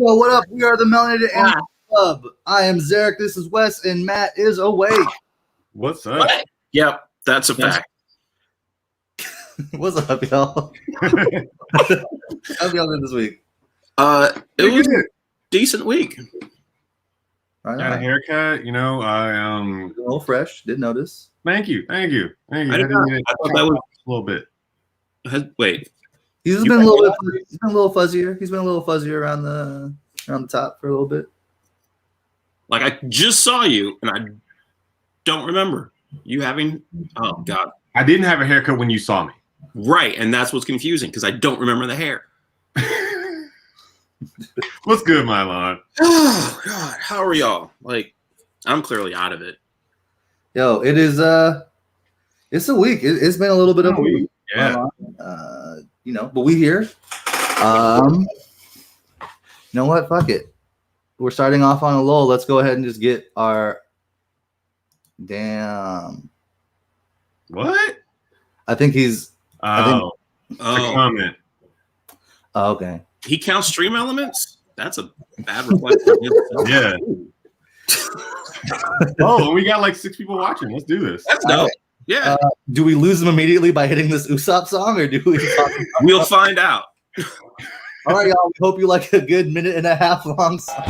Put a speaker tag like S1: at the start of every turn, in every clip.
S1: Yo, what up? We are the Melanated Anime Club. I am Zheryk. This is Wes, and Matt is awake.
S2: What's up?
S3: What? Yep, that's a fact.
S1: What's up, y'all? How's y'all been this week?
S3: It was a decent week.
S1: Right
S2: Got a
S1: on.
S2: haircut,
S1: A little fresh. Did notice.
S2: Thank you.
S3: I thought
S2: that was a little bit.
S3: Wait,
S1: He's been a little fuzzier. He's been a little fuzzier around the top for a little bit.
S3: like I just saw you, and I don't remember you having. Oh God,
S2: I didn't have a haircut when you saw me.
S3: right, and that's what's confusing because I don't remember the hair.
S2: What's good, Mylon?
S3: Oh God, how are y'all? Like, I'm clearly out of it.
S1: Yo, it is it's a week. It's been a little bit of a week.
S2: Yeah.
S1: But we here. You know what? Fuck it. We're starting off on a lull. Let's go ahead and just get our damn.
S2: What?
S1: I think he's.
S2: The comment.
S1: Oh, okay.
S3: He counts stream elements. That's a bad reflection.
S2: Yeah. Oh, we got like 6 people watching. Let's do this.
S3: That's dope. Yeah.
S1: Do we lose them immediately by hitting this Usopp song, or do we?
S3: We'll find out.
S1: All right, y'all. We hope you like a good minute and a half long song.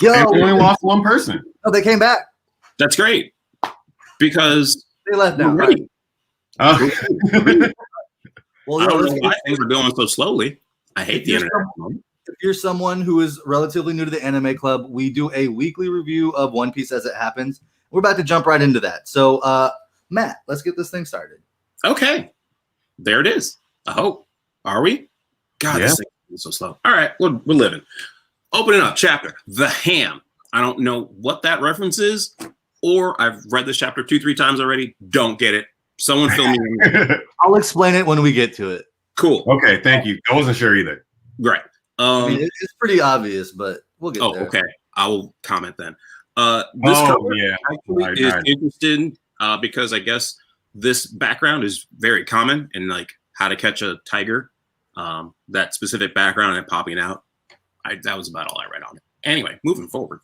S1: Yo,
S2: we only lost one person.
S1: Oh, they came back.
S3: That's great because
S1: They left now.
S3: we're ready.
S2: Oh.
S1: Well,
S3: I
S1: yo,
S3: don't know
S1: listen,
S3: why things are going so slowly. I hate the internet.
S1: if you're someone who is relatively new to the Anime Club, we do a weekly review of One Piece as it happens. We're about to jump right into that. So, Matt, let's get this thing started.
S3: Okay, there it is. I hope. Are we? God,
S2: Yeah.
S3: this thing is so slow. All right, we're living. Opening up chapter, The Ham. I don't know what that reference is, or I've read this chapter 2-3 times already. Don't get it. Someone fill me in.
S1: I'll explain it when we get to it.
S3: Cool.
S2: Okay, thank you. I wasn't sure either.
S3: Great.
S1: I mean, it's pretty obvious, but we'll get there.
S3: Okay. I will comment then. This cover actually is interesting because I guess this background is very common in like How to Catch a Tiger. That specific background and popping out. That was about all I read on it. Anyway, moving forward.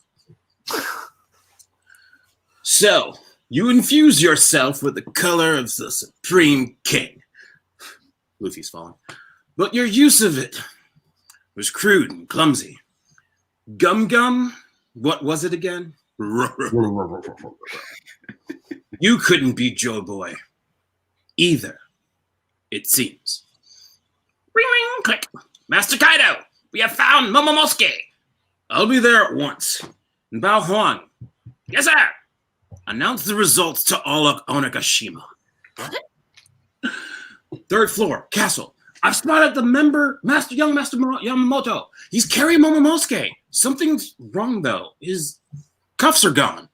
S3: So, you infuse yourself with the color of the Supreme King. Luffy's falling. But your use of it was crude and clumsy. Gum, what was it again? You couldn't be Joe Boy either, it seems. Ring, ring, click. Master Kaido, we have found Momomosuke. I'll be there at once. And Bao Huang. Yes, sir. Announce the results to all of Onigashima. What? 3rd floor, castle. I've spotted the young Master Yamamoto. He's carrying Momomosuke. Something's wrong, though. His cuffs are gone.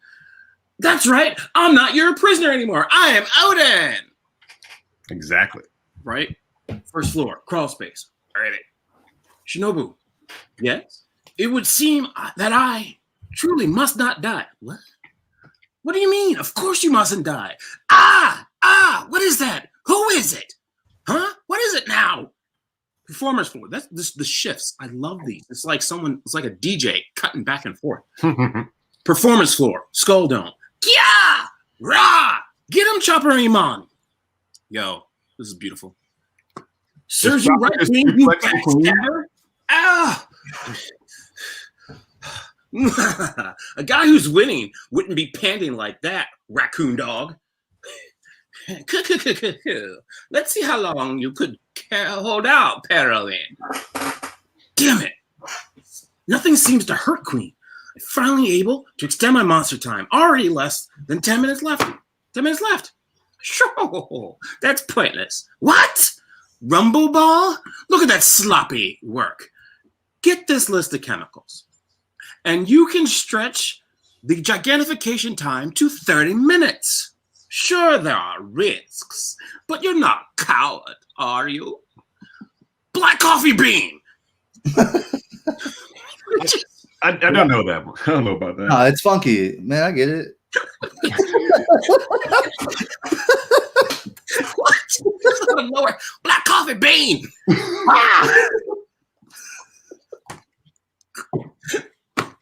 S3: That's right. I'm not your prisoner anymore. I am Oden.
S2: Exactly.
S3: Right? 1st floor, crawl space. All right. Shinobu. Yes? It would seem that I truly must not die. What? What do you mean? Of course you mustn't die. What is that? Who is it? Huh? What is it now? Performance floor. That's the shifts. I love these. It's like a DJ cutting back and forth. Performance floor. Skull Dome. Kia! Ra! Get him, Chopper Iman. Yo, this is beautiful. Serves you right,
S2: Zheryk is
S3: Queen, you
S2: flexible, Queen.
S3: backstabber. Ah! A guy who's winning wouldn't be panting like that, raccoon dog. Let's see how long you could hold out, Perlin. Damn it. Nothing seems to hurt, Queen. I'm finally able to extend my monster time. Already less than 10 minutes left. 10 minutes left. Sure, that's pointless. What? Rumble ball? Look at that sloppy work. Get this list of chemicals, and you can stretch the gigantification time to 30 minutes. Sure, there are risks, but you're not a coward, are you? Black coffee bean.
S2: I don't know that. I don't know about that.
S1: No, it's funky, man. I get it.
S3: What? Out of nowhere. Black coffee bean.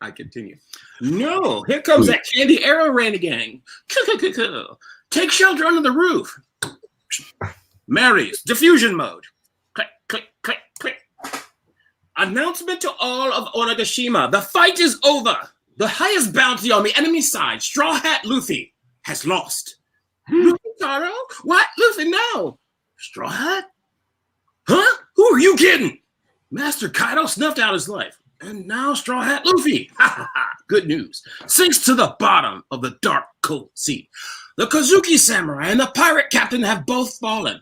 S3: I continue. No, here comes that candy arrow rain again. Take shelter under the roof. Mary's diffusion mode. Click, click, click, click. Announcement to all of Onagashima. The fight is over. The highest bounty on the enemy side, Straw Hat Luffy, has lost. Luffy Taro? What? Luffy, no. Straw Hat? Huh? Who are you kidding? Master Kaido snuffed out his life. And now Straw Hat Luffy. Ha ha ha. Good news. Sinks to the bottom of the dark, cold sea. The Kozuki samurai and the pirate captain have both fallen.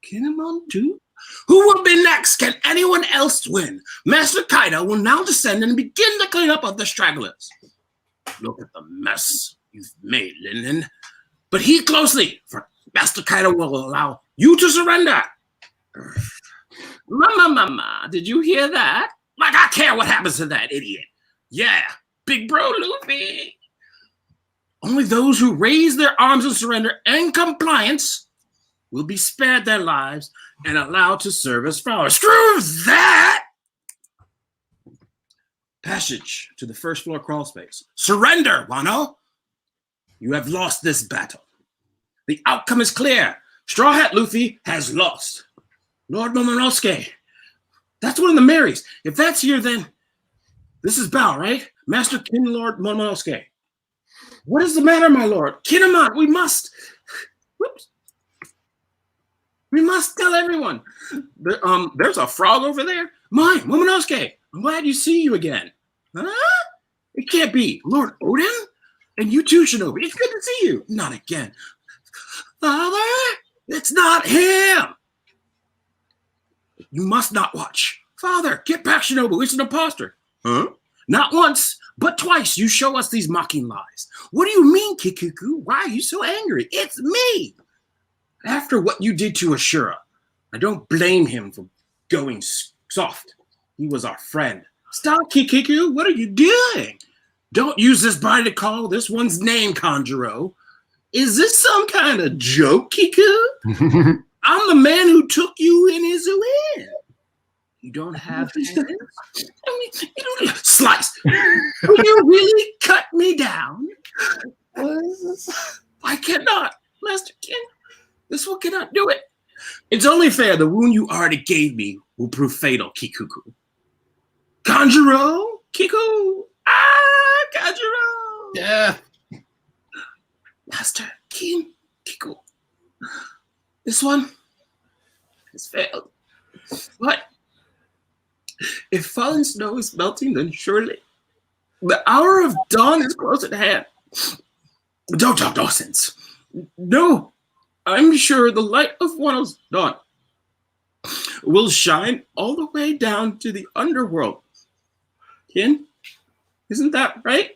S3: Kinemon too? Who will be next? Can anyone else win? Master Kaido will now descend and begin the cleanup of the stragglers. Look at the mess you've made, Linden. But heed closely, for Master Kaido will allow you to surrender. Mama, did you hear that? Like I care what happens to that idiot. Yeah, big bro Luffy. Only those who raise their arms in surrender and compliance will be spared their lives and allowed to serve as followers. Screw that! Passage to the first floor crawl space. Surrender, Wano. You have lost this battle. The outcome is clear. Straw Hat Luffy has lost. Lord Momonosuke. That's one of the Marys. If that's here, then this is Bao, right? Master King Lord Momonosuke. What is the matter, my lord? Kinemon, we must. Whoops. We must tell everyone. There's a frog over there. Mine, Momonosuke. I'm glad to see you again. Huh? It can't be. Lord Odin? And you too, Shinobi. It's good to see you. Not again. Father, it's not him. You must not watch. Father, get back, Shinobu. It's an imposter. Huh? Not once, but twice you show us these mocking lies. What do you mean, Kikuku? Why are you so angry? It's me. After what you did to Ashura, I don't blame him for going soft. He was our friend. Stop, Kikiku. What are you doing? Don't use this body to call this one's name, Kanjuro. Is this some kind of joke, Kiku? I'm the man who took you in his win. You don't have hands? Slice. Will you really cut me down?
S1: What is this?
S3: I cannot, Master King. This one cannot do it. It's only fair the wound you already gave me will prove fatal, Kikuku. Kanjuro? Kiku? Ah, Kanjuro!
S1: Yeah.
S3: Master King Kiku. This one has failed. But if fallen snow is melting, then surely the hour of dawn is close at hand. Don't talk nonsense. No, I'm sure the light of Wano's dawn will shine all the way down to the underworld. Kin, isn't that right?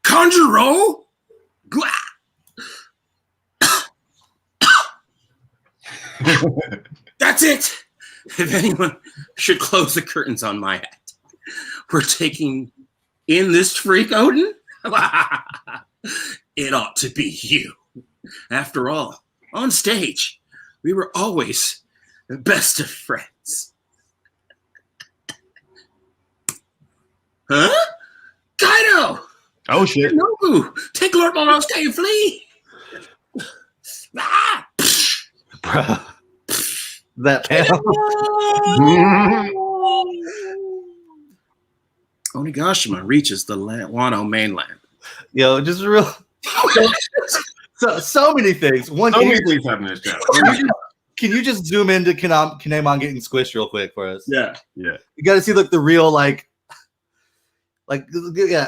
S3: Kanjuro? That's it. If anyone should close the curtains on my act, we're taking in this freak, Odin? It ought to be you. After all, on stage, we were always the best of friends. Huh? Kaido!
S2: Oh shit!
S3: Nobu! Take Lord Momonosuke and flee! Ah!
S1: Bruh. that panel.
S3: Onigashima reaches the Wano mainland.
S1: Yo, just real. So many things.
S2: So many things happen in this chapter.
S1: Can you just zoom into Kinemon getting squished real quick for us?
S3: Yeah.
S2: Yeah.
S1: You got to see like the real yeah.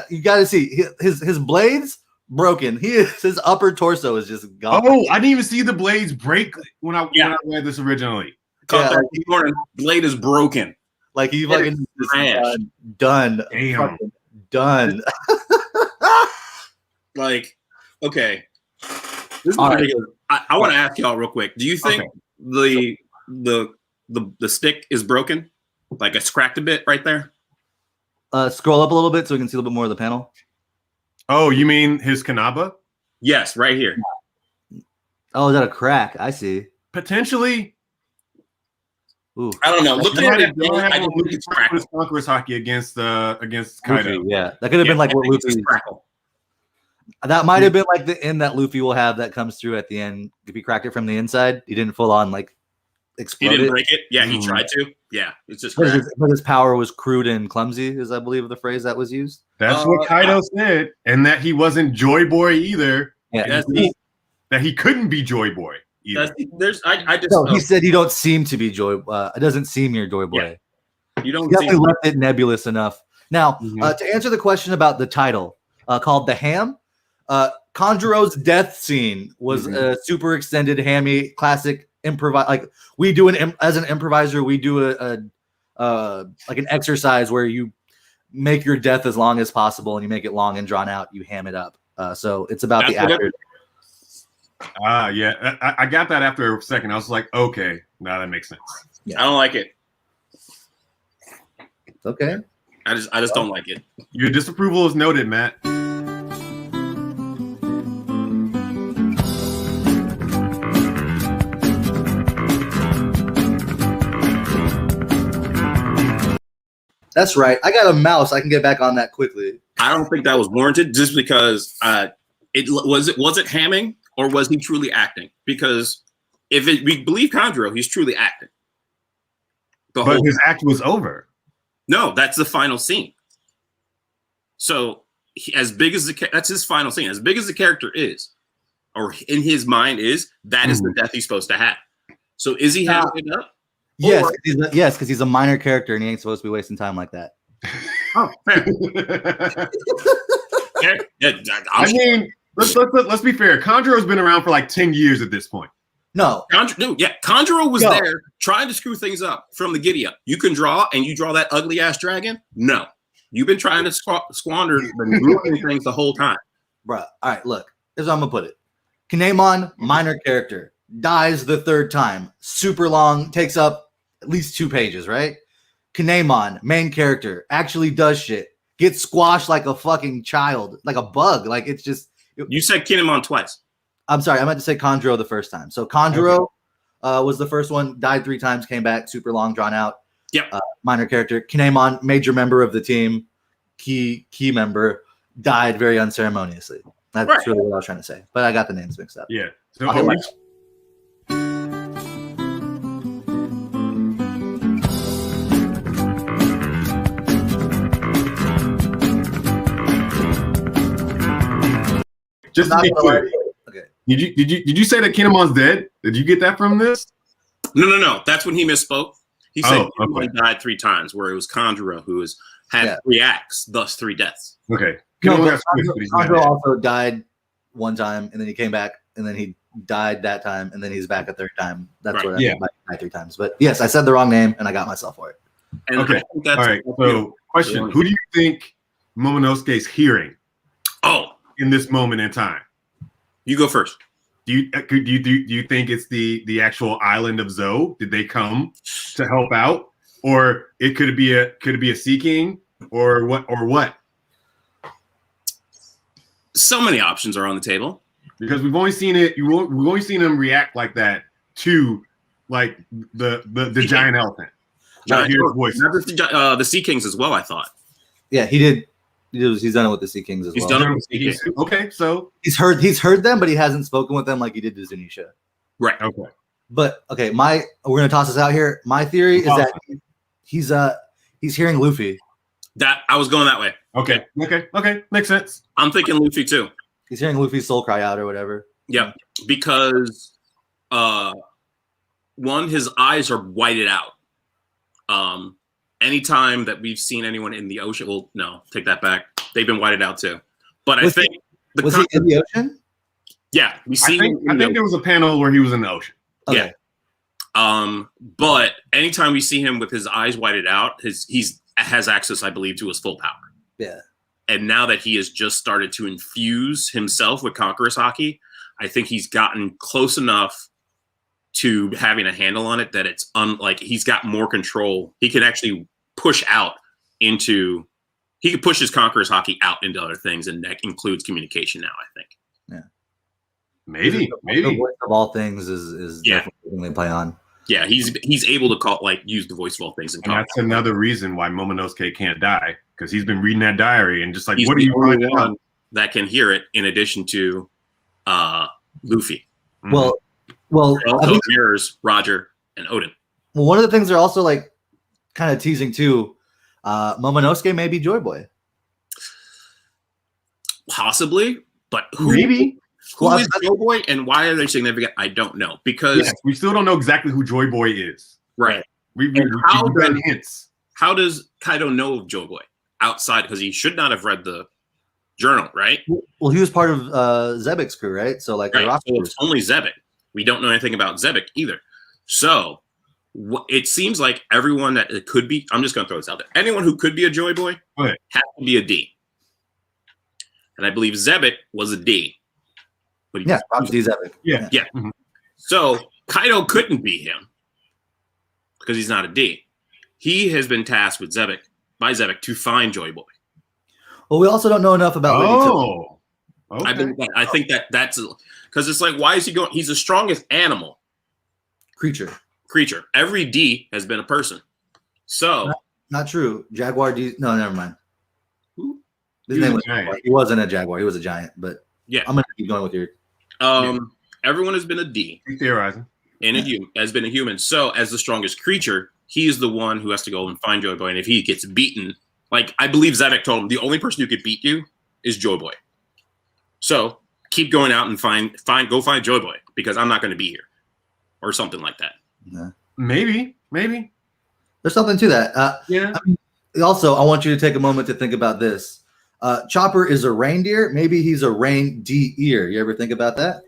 S1: You got to see his blades broken. His upper torso is just gone.
S2: Oh, I didn't even see the blades break when I read this originally.
S1: Yeah,
S3: Like, blade is broken.
S1: Like he fucking done.
S2: Damn.
S1: Done.
S3: Like, okay. This is
S1: All right.
S3: ridiculous. I want to ask y'all real quick. Do you think the stick is broken? Like it's cracked a bit right there?
S1: Scroll up a little bit so we can see a little bit more of the panel.
S2: Oh, you mean his Kanaba?
S3: Yes, right here.
S1: Oh, is that a crack? I see.
S2: Potentially.
S1: Ooh.
S3: I don't know. Looking at it, I just think it's
S2: his
S3: crackle.
S2: conqueror's hockey against Kaido.
S1: Luffy, yeah, that could have been like what Luffy. That might have been like the end that Luffy will have that comes through at the end. If he cracked it from the inside, he didn't full on like explode.
S3: He didn't
S1: it.
S3: break it. Yeah, he tried to. Yeah, it's just.
S1: But his power was crude and clumsy, is I believe the phrase that was used.
S2: That's what Kaido said, and that he wasn't Joy Boy either.
S1: Yeah,
S2: that he couldn't be Joy Boy either.
S1: He said you don't seem to be Joy. It doesn't seem you're Joy Boy.
S3: Yeah. You don't.
S1: He definitely left it nebulous enough. Now, to answer the question about the title, called the Ham. Kanjuro's death scene was a super extended hammy classic improvise. Like we do as an improviser, we do a like an exercise where you make your death as long as possible and you make it long and drawn out. You ham it up. So it's about the actor.
S2: Yeah, I got that after a second. I was like, okay, now that makes sense.
S3: Yeah. I don't like it.
S1: It's okay.
S3: I just don't like it.
S2: Your disapproval is noted, Matt.
S1: That's right. I got a mouse. I can get back on that quickly.
S3: I don't think that was warranted, just because it was hamming or was he truly acting? Because we believe Kanjuro, he's truly acting.
S2: But his act was over.
S3: No, that's the final scene. So that's his final scene. As big as the character is, or in his mind is, that is the death he's supposed to have. So is he hamming it up?
S1: Yes, because he's a minor character and he ain't supposed to be wasting time like that.
S3: Oh, fair.
S2: I mean, let's be fair. Kanjuro's been around for like 10 years at this point.
S1: No,
S3: Kanjuro was there trying to screw things up from the giddy up. You can draw, and you draw that ugly ass dragon. No, you've been trying to squander and ruining things the whole time,
S1: bro. All right, look, here's how I'm gonna put it. Kinemon, minor character, dies the third time. Super long, takes up at least 2 pages, right? Kinemon, main character, actually does shit. Gets squashed like a fucking child, like a bug. Like it's just.
S3: You said Kinemon twice.
S1: I'm sorry, I meant to say Kanjuro the first time. So Kanjuro was the first one, died 3 times, came back, super long, drawn out.
S3: Yep.
S1: Minor character. Kinemon, major member of the team, key member, died very unceremoniously. That's really what I was trying to say. But I got the names mixed up.
S2: Yeah. So just to be clear,
S1: okay.
S2: Did you say that Kinemon's dead? Did you get that from this?
S3: No. That's when he misspoke. He said he died 3 times, where it was Kanjuro who had 3 acts, thus 3 deaths.
S2: Okay.
S1: Kanjuro also died 1 time, and then he came back, and then he died that time, and then he's back a 3rd time. That's what I mean by died 3 times. But yes, I said the wrong name, and I got myself for it.
S3: And
S2: okay. All right. So, question: who do you think Momonosuke's hearing? In this moment in time,
S3: you go first.
S2: Do you think it's the actual island of Zou? Did they come to help out, or could it be a Sea King, or what?
S3: So many options are on the table
S2: because we've only seen him react like that to like the giant elephant.
S3: The Sea Kings as well. I thought.
S1: Yeah, he did. He's done it with the Sea Kings as well.
S3: He's done it with the Sea Kings.
S2: Okay, so
S1: he's heard them, but he hasn't spoken with them like he did to Zunisha.
S3: Right.
S2: Okay.
S1: But okay, we're gonna toss this out here. My theory is that he's hearing Luffy.
S3: That I was going that way.
S2: Okay, makes sense.
S3: I'm thinking Luffy too.
S1: He's hearing Luffy's soul cry out or whatever.
S3: Yeah, because one, his eyes are whited out. Anytime that we've seen anyone in the ocean, well, no, take that back. They've been whited out too. But I think
S1: was he in the ocean?
S3: Yeah, we see.
S2: I think there was a panel where he was in the ocean.
S3: Okay. Yeah. But anytime we see him with his eyes whited out, he's has access, I believe, to his full power.
S1: Yeah.
S3: And now that he has just started to infuse himself with Conqueror's Haki, I think he's gotten close enough to having a handle on it that it's like he's got more control. He can actually push out into. He could push his Conqueror's Haki out into other things, and that includes communication now, I think.
S1: Yeah.
S2: Maybe.
S1: The voice of all things is definitely play on.
S3: Yeah, he's able to use the voice of all things. And
S2: that's another reason why Momonosuke can't die, because he's been reading that diary and just like,
S3: he's
S2: what are you finding out?
S3: That can hear it in addition to Luffy.
S1: Well,
S3: it also mirrors Roger and Odin.
S1: Well, one of the things they're also like kind of teasing too, Momonosuke may be Joy Boy.
S3: Possibly, but who?
S2: Maybe.
S3: Who is Joy Boy and why are they significant? I don't know, because
S2: we still don't know exactly who Joy Boy is.
S3: Right.
S2: We've got hints.
S3: How does Kaido know of Joy Boy outside? Because he should not have read the journal, right?
S1: Well, he was part of Zebek's crew, right? So like,
S3: so it's only Zebek. We don't know anything about Zebek either. So it seems like everyone that it could be. I'm just going to throw this out there. Anyone who could be a Joy Boy has to be a D. And I believe Zebek was a D.
S1: Yeah, obviously Zebek.
S3: Yeah. Mm-hmm. So Kaido couldn't be him because he's not a D. He has been tasked with by Zebek to find Joy Boy.
S1: Well, we also don't know enough about.
S2: Okay.
S3: I think that's because it's like, why is he going? He's the strongest animal
S1: creature.
S3: Every D has been a person. So
S1: not true. Jaguar D. No, never mind.
S3: Who?
S1: His name was he wasn't a jaguar. He was a giant. But
S3: yeah,
S1: I'm gonna keep going with your.
S3: Everyone has been a D.
S2: Theorizing.
S3: And a human has been a human. So as the strongest creature, he is the one who has to go and find Joy Boy. And if he gets beaten, like I believe Zedek told him, the only person who could beat you is Joy Boy. So keep going out and go find Joy Boy because I'm not going to be here, or something like that.
S1: Yeah.
S2: Maybe.
S1: There's something to that.
S2: Yeah.
S1: Also, I want you to take a moment to think about this. Chopper is a reindeer. Maybe he's a reindeer. You ever think about that?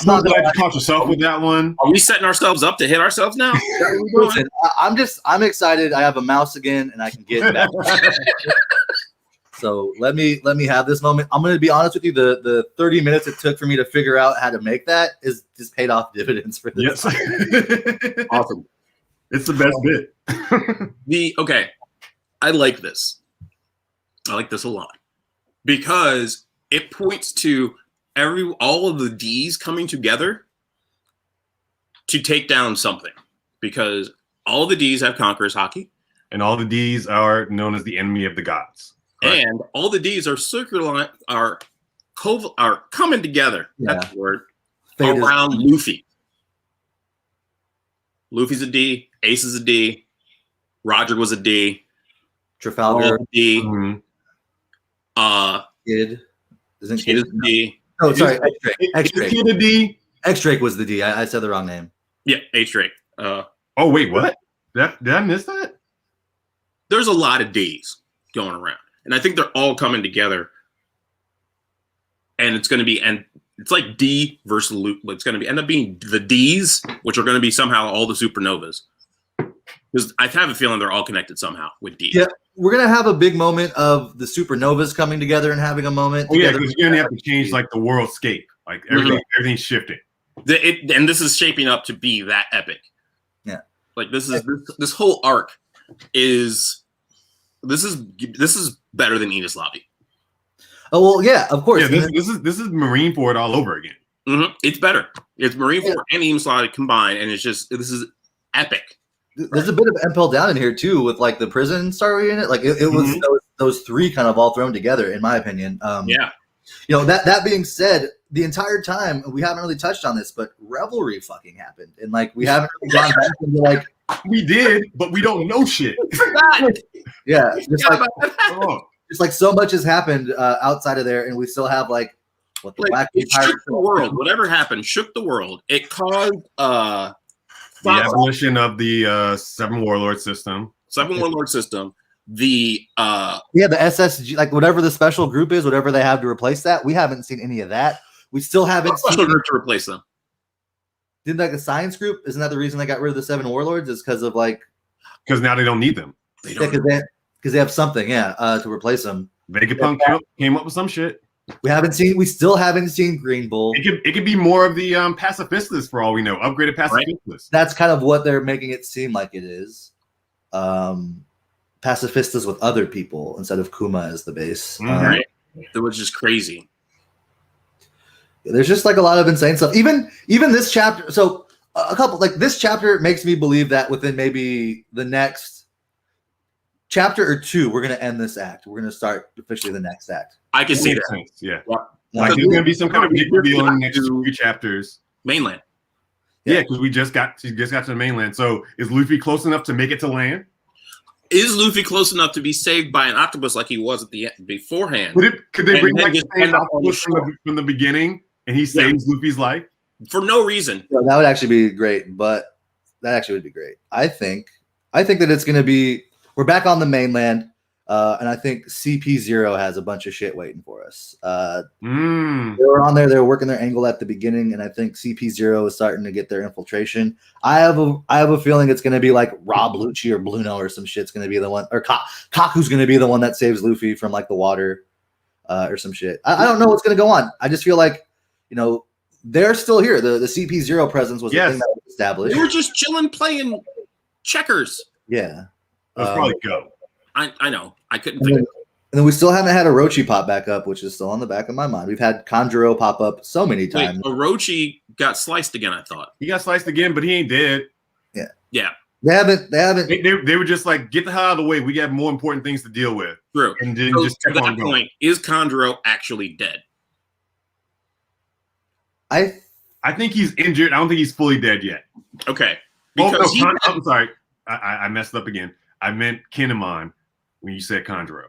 S2: I'm glad you caught yourself with that one.
S3: Are we setting ourselves up to hit ourselves now?
S1: Listen, I'm excited. I have a mouse again, and I can get back. So let me have this moment. I'm going to be honest with you. The 30 minutes it took for me to figure out how to make that is just paid off dividends for this.
S2: Yes.
S3: Awesome.
S2: It's the best bit.
S3: Okay. I like this. I like this a lot because it points to all of the D's coming together to take down something, because all the D's have Conqueror's Haki.
S2: And all the D's are known as the enemy of the gods.
S3: Correct? And all the D's are coming together.
S1: Yeah.
S3: That's the word. Around Luffy. Luffy's a D. Ace is a D. Roger was a D.
S1: Trafalgar.
S3: D.
S2: Mm-hmm.
S1: Kid.
S3: Isn't Kid is a D.
S1: Oh, sorry. X-Drake.
S2: Kid a D.
S1: X-Drake was the D. I said the wrong name.
S3: Yeah, H-Drake.
S2: Oh, wait, what? Did I miss that?
S3: There's a lot of D's going around. And I think they're all coming together. And it's going to be, and it's like D versus Luke. It's going to end up being the D's, which are going to be somehow all the supernovas. Because I have a feeling they're all connected somehow with D.
S1: Yeah, we're going to have a big moment of the supernovas coming together and having a moment.
S2: Oh, yeah, because you're going to have to change like the worldscape. Like everything's shifting.
S3: And this is shaping up to be that epic.
S1: Yeah.
S3: Like this whole arc is better than Enos Lobby.
S1: Oh well, yeah, of course.
S2: Yeah, this is Marineford all over again.
S3: Mm-hmm. It's better. It's Marineford and Enos Lobby combined, and this is epic.
S1: There's a bit of Impel Down in here too, with like the prison story in it. Like it was those three kind of all thrown together, in my opinion.
S3: Yeah.
S1: You know, that being said, the entire time we haven't really touched on this, but Revelry fucking happened, and like we haven't really gone back into like
S2: we did, but we don't know shit.
S1: Yeah, just like so much has happened outside of there, and we still have like what the Black
S3: it shook the world. Whatever happened shook the world. It caused
S2: the abolition of the Seven Warlord system.
S1: The SSG, like whatever the special group is, whatever they have to replace that, we haven't seen any of that. We still haven't seen
S3: special group to replace them.
S1: Didn't like the science group? Isn't that the reason they got rid of the Seven Warlords? Is because of like
S2: because now they don't need them.
S1: Because they have something, to replace them.
S2: Vegapunk came up with some shit.
S1: We still haven't seen Green Bull.
S2: It could be more of the pacifistas for all we know. Upgraded pacifistas. Right.
S1: That's kind of what they're making it seem like it is. Pacifistas with other people instead of Kuma as the base.
S3: Right. That was just crazy.
S1: There's just like a lot of insane stuff. Even this chapter. So a couple like this chapter makes me believe that within maybe the next chapter or two, we're gonna end this act. We're gonna start officially the next act.
S3: I can see that.
S2: Yeah. Like there's gonna be some kind of big reveal in the next 3 chapters.
S3: Mainland.
S2: Yeah, because we just got to the mainland. So is Luffy close enough to make it to land?
S3: Is Luffy close enough to be saved by an octopus like he was at the end beforehand?
S2: Could they bring like the same octopus from the beginning and he saves Luffy's life?
S3: For no reason.
S1: Yeah, that would actually be great, but that actually would be great. I think that it's gonna be we're back on the mainland, and I think CP0 has a bunch of shit waiting for us. They were on there, they were working their angle at the beginning, and I think CP0 is starting to get their infiltration. I have a feeling it's gonna be like Rob Lucci or Bluno or some shit's gonna be the one, or Kaku's gonna be the one that saves Luffy from like the water, or some shit. I don't know what's gonna go on. I just feel like, you know, they're still here. The CP0 presence was the thing that was established.
S3: They were just chilling, playing checkers.
S1: Yeah.
S2: Let's probably go.
S3: I know. I couldn't think of it.
S1: And then we still haven't had Orochi pop back up, which is still on the back of my mind. We've had Kanjuro pop up so many times.
S3: Wait, Orochi got sliced again, I thought.
S2: He got sliced again, but he ain't dead.
S1: Yeah.
S3: Yeah.
S1: They haven't.
S2: They were just like, get the hell out of the way. We got more important things to deal with.
S3: True.
S2: And then just
S3: at that point, is Kanjuro actually dead?
S1: I
S2: think he's injured. I don't think he's fully dead yet.
S3: Okay.
S2: Because I'm sorry. I messed up again. I meant Kinemon when you said Kanjuro.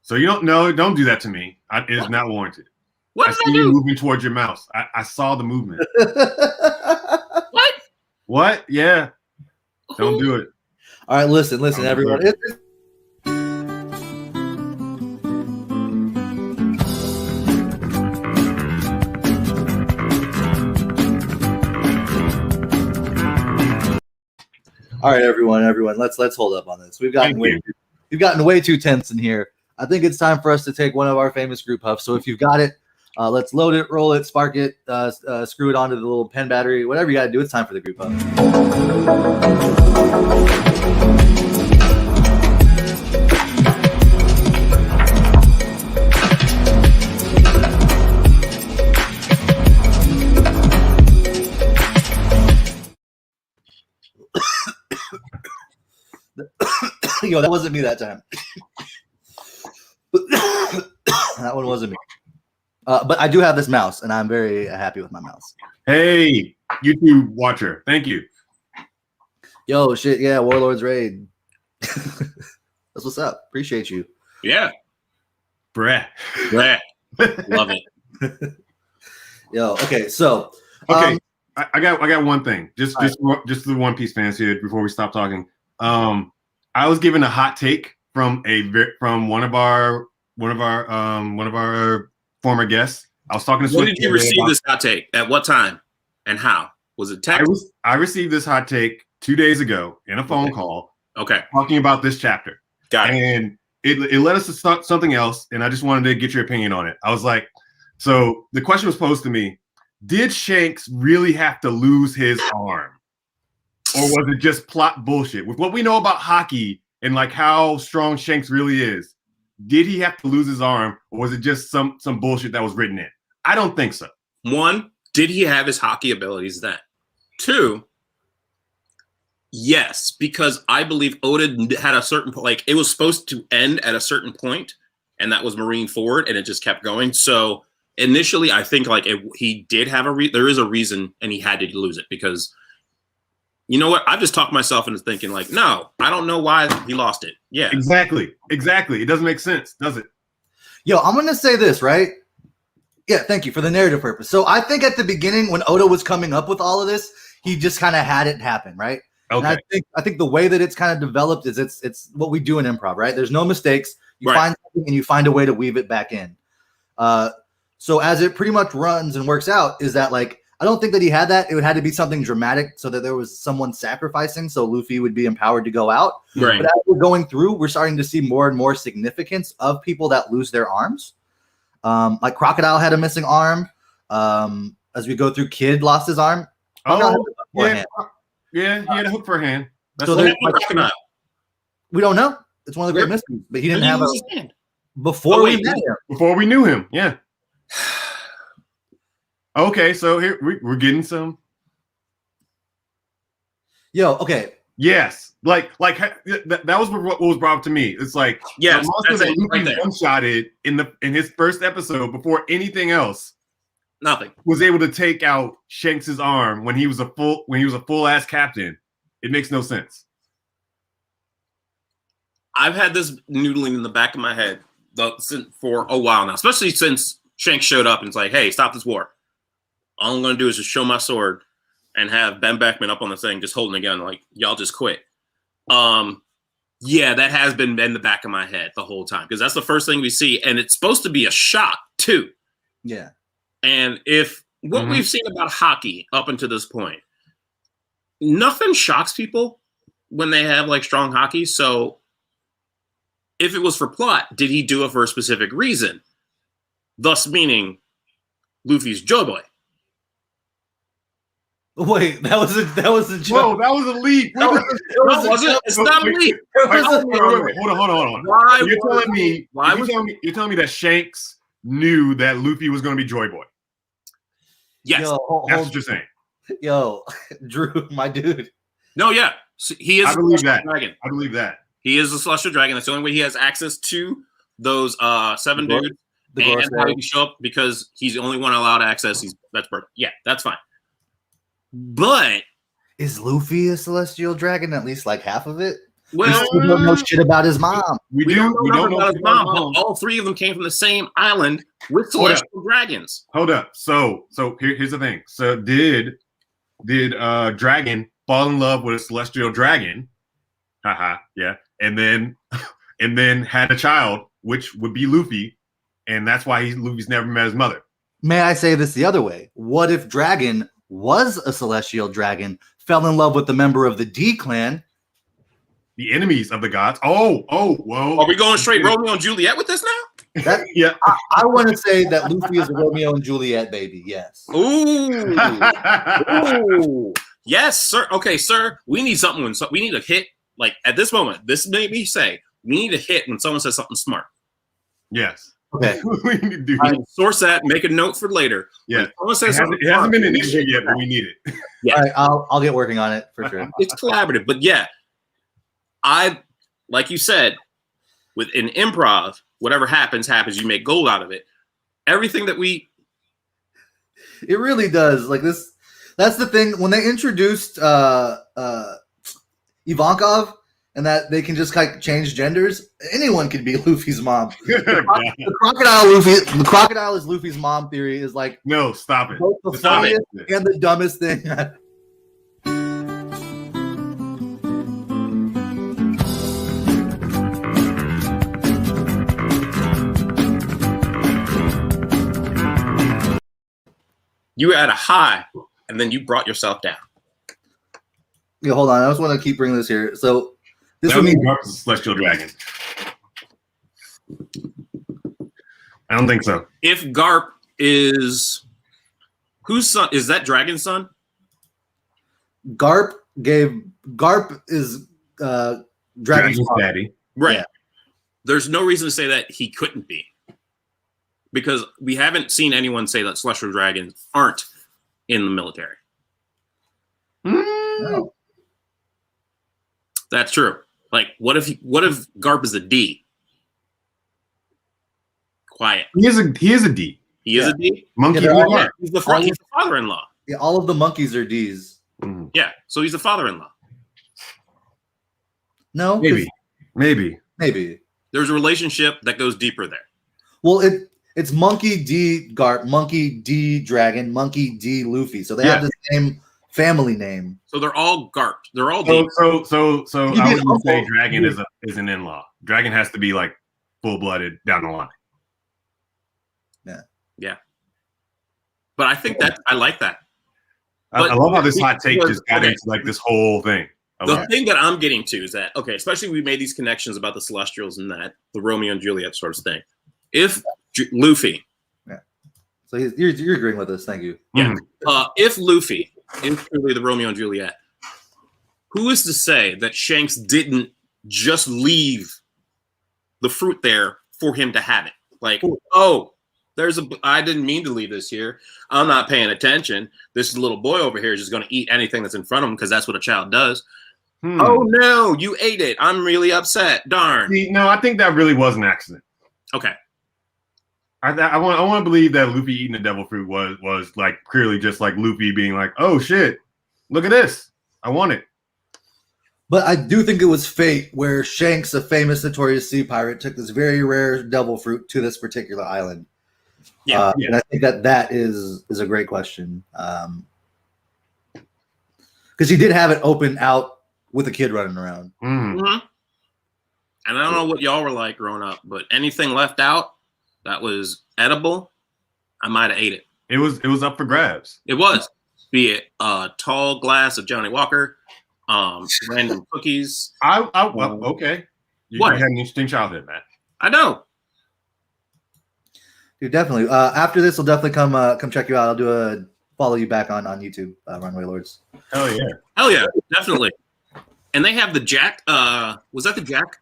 S2: So you don't do that to me. It is not warranted.
S3: What
S2: I see you moving towards your mouse. I saw the movement.
S3: What?
S2: What? Yeah. Don't do it.
S1: All right, listen, everyone. All right, everyone. Let's hold up on this. We've gotten way too tense in here. I think it's time for us to take one of our famous group huffs. So if you've got it, let's load it, roll it, spark it, screw it onto the little pen battery, whatever you got to do. It's time for the group huff. Yo, that wasn't me that time. That one wasn't me. But I do have this mouse, and I'm very happy with my mouse.
S2: Hey, YouTube watcher. Thank you.
S1: Yo, shit, yeah, Warlord's Raid. That's what's up. Appreciate you.
S3: Yeah.
S2: Breh.
S3: Love it.
S1: Yo, okay, so.
S2: Okay, I got one thing. Just the One Piece fans here before we stop talking. I was given a hot take from one of our former guests. I was talking to.
S3: When did you receive this hot take? At what time? And how? Was it text?
S2: I received this hot take 2 days ago in a phone call.
S3: Okay.
S2: Talking about this chapter.
S3: Got it.
S2: And it led us to something else, and I just wanted to get your opinion on it. I was like, so the question was posed to me: did Shanks really have to lose his arm? Or was it just plot bullshit? With what we know about hockey and like how strong Shanks really is, did he have to lose his arm, or was it just some bullshit that was written in? I don't think so.
S3: One, did he have his hockey abilities then? Two, Yes, because I believe Oda had a certain like it was supposed to end at a certain point, and that was Marine Ford, and it just kept going. So initially, I think like he did have there is a reason, and he had to lose it because you know what? I've just talked myself into thinking like, no, I don't know why he lost it. Yeah,
S2: exactly. It doesn't make sense, does it?
S1: Yo, I'm gonna say this, right? Yeah, thank you for the narrative purpose. So I think at the beginning when Oda was coming up with all of this, he just kind of had it happen, right?
S2: Okay.
S1: And I think the way that it's kind of developed is it's what we do in improv, right? There's no mistakes. You find something and you find a way to weave it back in. So as it pretty much runs and works out, is that like I don't think that he had that. It would have to be something dramatic so that there was someone sacrificing, so Luffy would be empowered to go out.
S3: Right.
S1: But as we're going through, we're starting to see more and more significance of people that lose their arms. Like Crocodile had a missing arm. As we go through, Kid lost his arm.
S2: Yeah, he had a hook for a hand.
S3: That's so Crocodile.
S1: We don't know. It's one of the great mysteries. But he didn't have a hand before we met him.
S2: Before we knew him, yeah. Okay, so here we're getting some.
S3: Yo,
S1: okay.
S2: Yes, like that was what was brought up to me. It's like
S3: yes,
S2: the monster that Luffy one-shotted in his first episode before anything else.
S3: Nothing
S2: was able to take out Shanks's arm when he was a full ass captain. It makes no sense.
S3: I've had this noodling in the back of my head for a while now, especially since Shanks showed up and it's like, "Hey, stop this war! All I'm going to do is just show my sword and have Ben Beckman up on the thing, just holding a gun, like y'all just quit." Yeah, that has been in the back of my head the whole time because that's the first thing we see, and it's supposed to be a shock too.
S1: Yeah.
S3: And if what we've seen about hockey up until this point, nothing shocks people when they have like strong hockey. So if it was for plot, did he do it for a specific reason? Thus meaning Luffy's Joy Boy.
S1: Wait, that was a joke.
S2: Whoa, that was a leap.
S3: It's not a leap.
S2: Hold on. You're telling me that Shanks knew that Luffy was going to be Joy Boy.
S3: Yes,
S2: that's what you're saying.
S1: Yo, Drew, my dude.
S3: No, yeah, he is.
S2: I believe that.
S3: Dragon.
S2: I believe that
S3: he is a celestial dragon. That's the only way he has access to those 7 dudes and how he can show up because he's the only one allowed access. That's perfect. Yeah, that's fine. But
S1: is Luffy a celestial dragon? At least like half of it.
S3: Well,
S1: we don't know shit about his mom.
S3: We don't know about his mom. All 3 of them came from the same island with celestial dragons.
S2: Hold up. So here's the thing. So did Dragon fall in love with a celestial dragon? Haha, yeah. And then had a child, which would be Luffy, and that's why Luffy's never met his mother.
S1: May I say this the other way? What if Dragon was a celestial dragon, fell in love with the member of the D clan?
S2: The enemies of the gods. Oh, whoa.
S3: Are we going straight Romeo and Juliet with this now?
S2: Yeah.
S1: I want to say that Luffy is a Romeo and Juliet baby. Yes.
S3: Ooh. Yes, sir. Okay, sir. We need something. We need a hit. Like at this moment, this made me say we need a hit when someone says something smart.
S2: Yes.
S1: Okay.
S2: We need to do
S3: source that. Make a note for later.
S2: Yeah. It hasn't been an issue yet, but we need it.
S1: Yeah. All right, I'll get working on it for sure.
S3: It's collaborative, but yeah. Like you said, within improv, whatever happens. You make gold out of it. Everything that
S1: it really does. Like this, that's the thing. When they introduced Ivankov and that they can just like change genders, anyone could be Luffy's mom. The crocodile is Luffy's mom theory is like
S2: no, stop it.
S1: Both the funniest and the dumbest thing.
S3: You were at a high, and then you brought yourself down.
S1: Yeah, hold on. I just want to keep bringing this here. So this
S2: would mean Garp's a celestial dragon. I don't think so.
S3: If Garp is whose son is that? Dragon's son?
S1: Garp is Dragon's
S2: daddy,
S3: right? Yeah. There's no reason to say that he couldn't be. Because we haven't seen anyone say that celestial dragons aren't in the military.
S1: No.
S3: That's true. Like, what if Garp is a D? Quiet.
S2: He is a D.
S3: He is a D.
S2: Monkey.
S1: Yeah,
S3: He's the father-in-law.
S1: Yeah, all of the monkeys are D's.
S2: Mm-hmm.
S3: Yeah, so he's the father-in-law.
S1: No,
S2: maybe.
S3: There's a relationship that goes deeper there.
S1: Well, it's Monkey D Garp, Monkey D Dragon, Monkey D Luffy. So they have the same family name.
S3: So they're all Garp. They're all D.
S2: So I wouldn't say Dragon is an in-law. Dragon has to be like full-blooded down the line.
S3: Yeah. But I think I like that.
S2: I love how this hot take just got into like this whole thing.
S3: The thing that I'm getting to is that, okay, especially we made these connections about the Celestials and that, the Romeo and Juliet sort of thing. If Luffy.
S1: Yeah. So you're agreeing with us. Thank you.
S3: Yeah. If Luffy is truly the Romeo and Juliet, who is to say that Shanks didn't just leave the fruit there for him to have it? Like, I didn't mean to leave this here. I'm not paying attention. This little boy over here is just going to eat anything that's in front of him because that's what a child does. Oh, no, you ate it. I'm really upset. Darn.
S2: See, no, I think that really was an accident.
S3: Okay.
S2: I want to believe that Luffy eating the devil fruit was like clearly just like Luffy being like, oh, shit, look at this. I want it.
S1: But I do think it was fate where Shanks, a famous notorious sea pirate, took this very rare devil fruit to this particular island.
S3: Yeah,
S1: and I think that is a great question. Because he did have it open out with a kid running around.
S3: Mm-hmm. And I don't know what y'all were like growing up, but anything left out that was edible, I might have ate it.
S2: It was up for grabs.
S3: It was. Be it a tall glass of Johnny Walker, random cookies.
S2: Okay. You had an interesting childhood, Matt.
S3: I know.
S1: Dude, definitely. After this, we'll definitely come check you out. I'll follow you back on YouTube, Runway Lords.
S2: Hell yeah.
S3: Hell yeah, definitely. And they have the Jack. Was that the Jack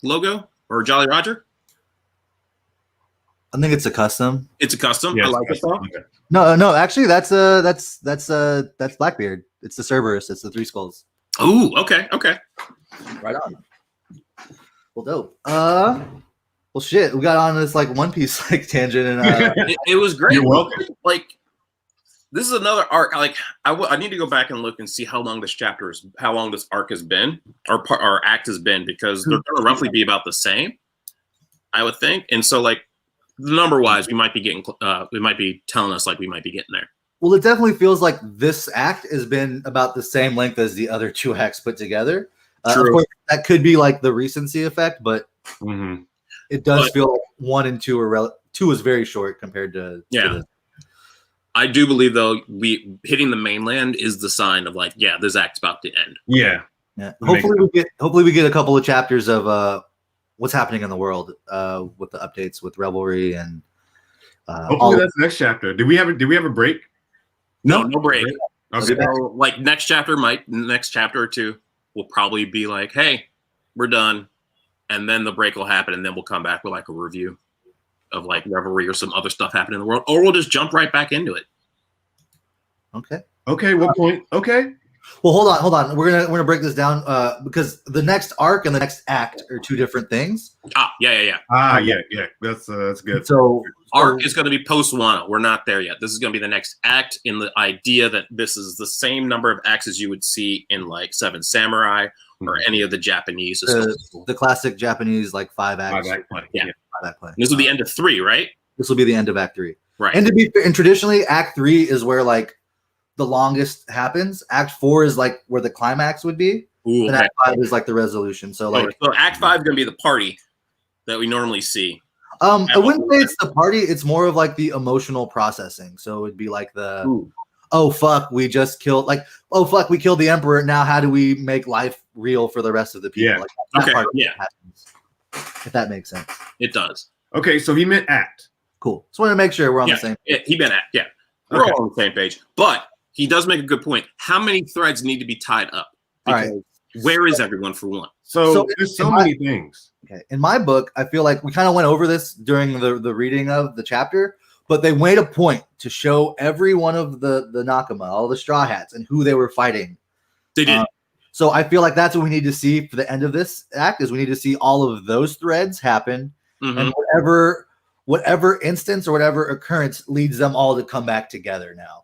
S3: logo or Jolly Roger?
S1: I think it's a custom.
S3: It's a custom.
S2: Yeah,
S3: I like it though.
S2: Okay.
S1: No. Actually, that's Blackbeard. It's the Cerberus. It's the Three Skulls.
S3: Oh, okay.
S1: Right on. Well, dope. Well, shit. We got on this like One Piece like tangent, and
S3: it was great.
S2: You're welcome.
S3: Like, this is another arc. Like, I need to go back and look and see how long this arc has been, or act has been, because they're going to roughly be about the same, I would think. And so, like, number wise, we might be telling us like we might be getting there.
S1: Well, it definitely feels like this act has been about the same length as the other two acts put together. Of course, that could be like the recency effect, but it does feel like 1 and 2 are two is very short compared to this.
S3: I do believe though we hitting the mainland is the sign of like, yeah, this act's about to end.
S2: Yeah.
S1: Hopefully we get a couple of chapters of what's happening in the world with the updates with Revelry and
S2: hopefully that's the next chapter. Did we have a break?
S3: No break.
S2: Okay.
S3: So, like next chapter or two will probably be like, hey, we're done. And then the break will happen, and then we'll come back with like a review of like Revelry or some other stuff happening in the world, or we'll just jump right back into it.
S2: Okay. What point? Okay.
S1: Well, hold on. We're gonna break this down because the next arc and the next act are two different things.
S3: Yeah.
S2: Yeah. That's good.
S1: So
S3: arc is going to be post Wano. We're not there yet. This is going to be the next act in the idea that this is the same number of acts as you would see in like Seven Samurai or any of the Japanese.
S1: The classic Japanese like 5 acts.
S2: 5 act play.
S1: Yeah. 5 act play.
S3: This will be the end of 3, right?
S1: This will be the end of Act 3.
S3: Right.
S1: And to be fair, and traditionally Act 3 is where like the longest happens. Act 4 is like where the climax would be.
S3: Ooh,
S1: and Act 5 is like the resolution. So like
S3: so Act 5 is going to be the party that we normally see.
S1: I wouldn't say it's the party. It's more of like the emotional processing. So it'd be like oh fuck, we just killed, like, oh fuck, we killed the emperor. Now how do we make life real for the rest of the people?
S2: Yeah.
S1: Like, that part
S3: happens,
S1: if that makes sense.
S3: It does.
S2: Okay, so he meant act.
S1: Cool. Just want to make sure we're on the same page.
S3: He meant act. Yeah, we're all on the same page. But he does make a good point. How many threads need to be tied up? Because where is everyone for one?
S2: So there's so many things.
S1: Okay. In my book, I feel like we kind of went over this during the reading of the chapter, but they made a point to show every one of the Nakama, all the Straw Hats, and who they were fighting.
S3: They did.
S1: So I feel like that's what we need to see for the end of this act is we need to see all of those threads happen, and whatever instance or whatever occurrence leads them all to come back together now.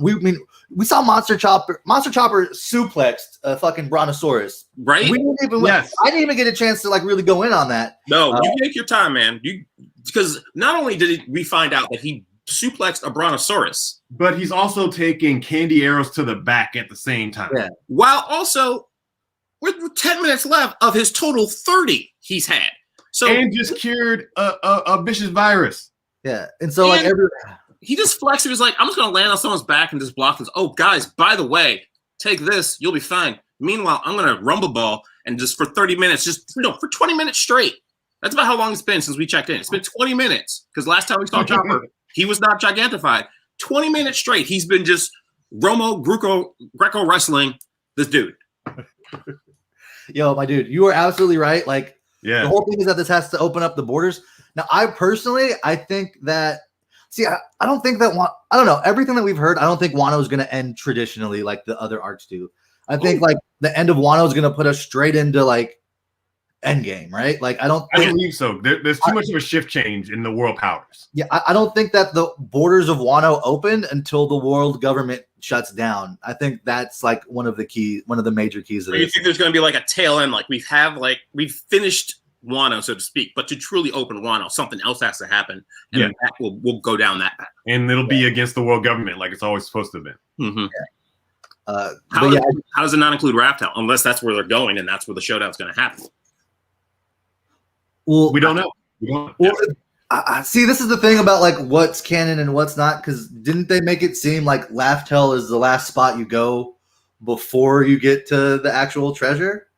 S1: We saw Monster Chopper suplexed a fucking brontosaurus,
S3: right?
S1: We didn't even, I didn't even get a chance to like really go in on that.
S3: No, you take your time, man. Because not only did we find out that he suplexed a brontosaurus,
S2: but he's also taking candy arrows to the back at the same time.
S1: Yeah.
S3: While also with 10 minutes left of his total 30 he's had. So
S2: and just cured a vicious virus.
S1: Yeah, and so like
S3: he just flexed. He was like, I'm just going to land on someone's back and just block this. Oh, guys, by the way, take this. You'll be fine. Meanwhile, I'm going to rumble ball and just for 30 minutes, for 20 minutes straight. That's about how long it's been since we checked in. It's been 20 minutes because last time we saw Chopper, he was not gigantified. 20 minutes straight. He's been just Greco wrestling this dude.
S1: Yo, my dude, you are absolutely right. Like,
S2: yeah,
S1: the whole thing is that this has to open up the borders. Now, I think that. See, I don't think that I don't know. Everything that we've heard, I don't think Wano is going to end traditionally like the other arcs do. I think like the end of Wano is going to put us straight into like Endgame, right? Like I
S2: believe so. There's too much of a shift change in the world powers.
S1: Yeah, I don't think that the borders of Wano open until the world government shuts down. I think that's like one of the major keys of
S3: this. You think there's going to be like a tail end? Like we've finished Wano, so to speak, but to truly open Wano, something else has to happen, and that we'll go down that path.
S2: And it'll be against the world government, like it's always supposed to have been.
S3: Mm-hmm. How does it not include Raptor? Unless that's where they're going, and that's where the showdown's going to happen.
S2: Well, we don't know.
S1: See, this is the thing about like what's canon and what's not, because didn't they make it seem like Laugh-Tell is the last spot you go before you get to the actual treasure?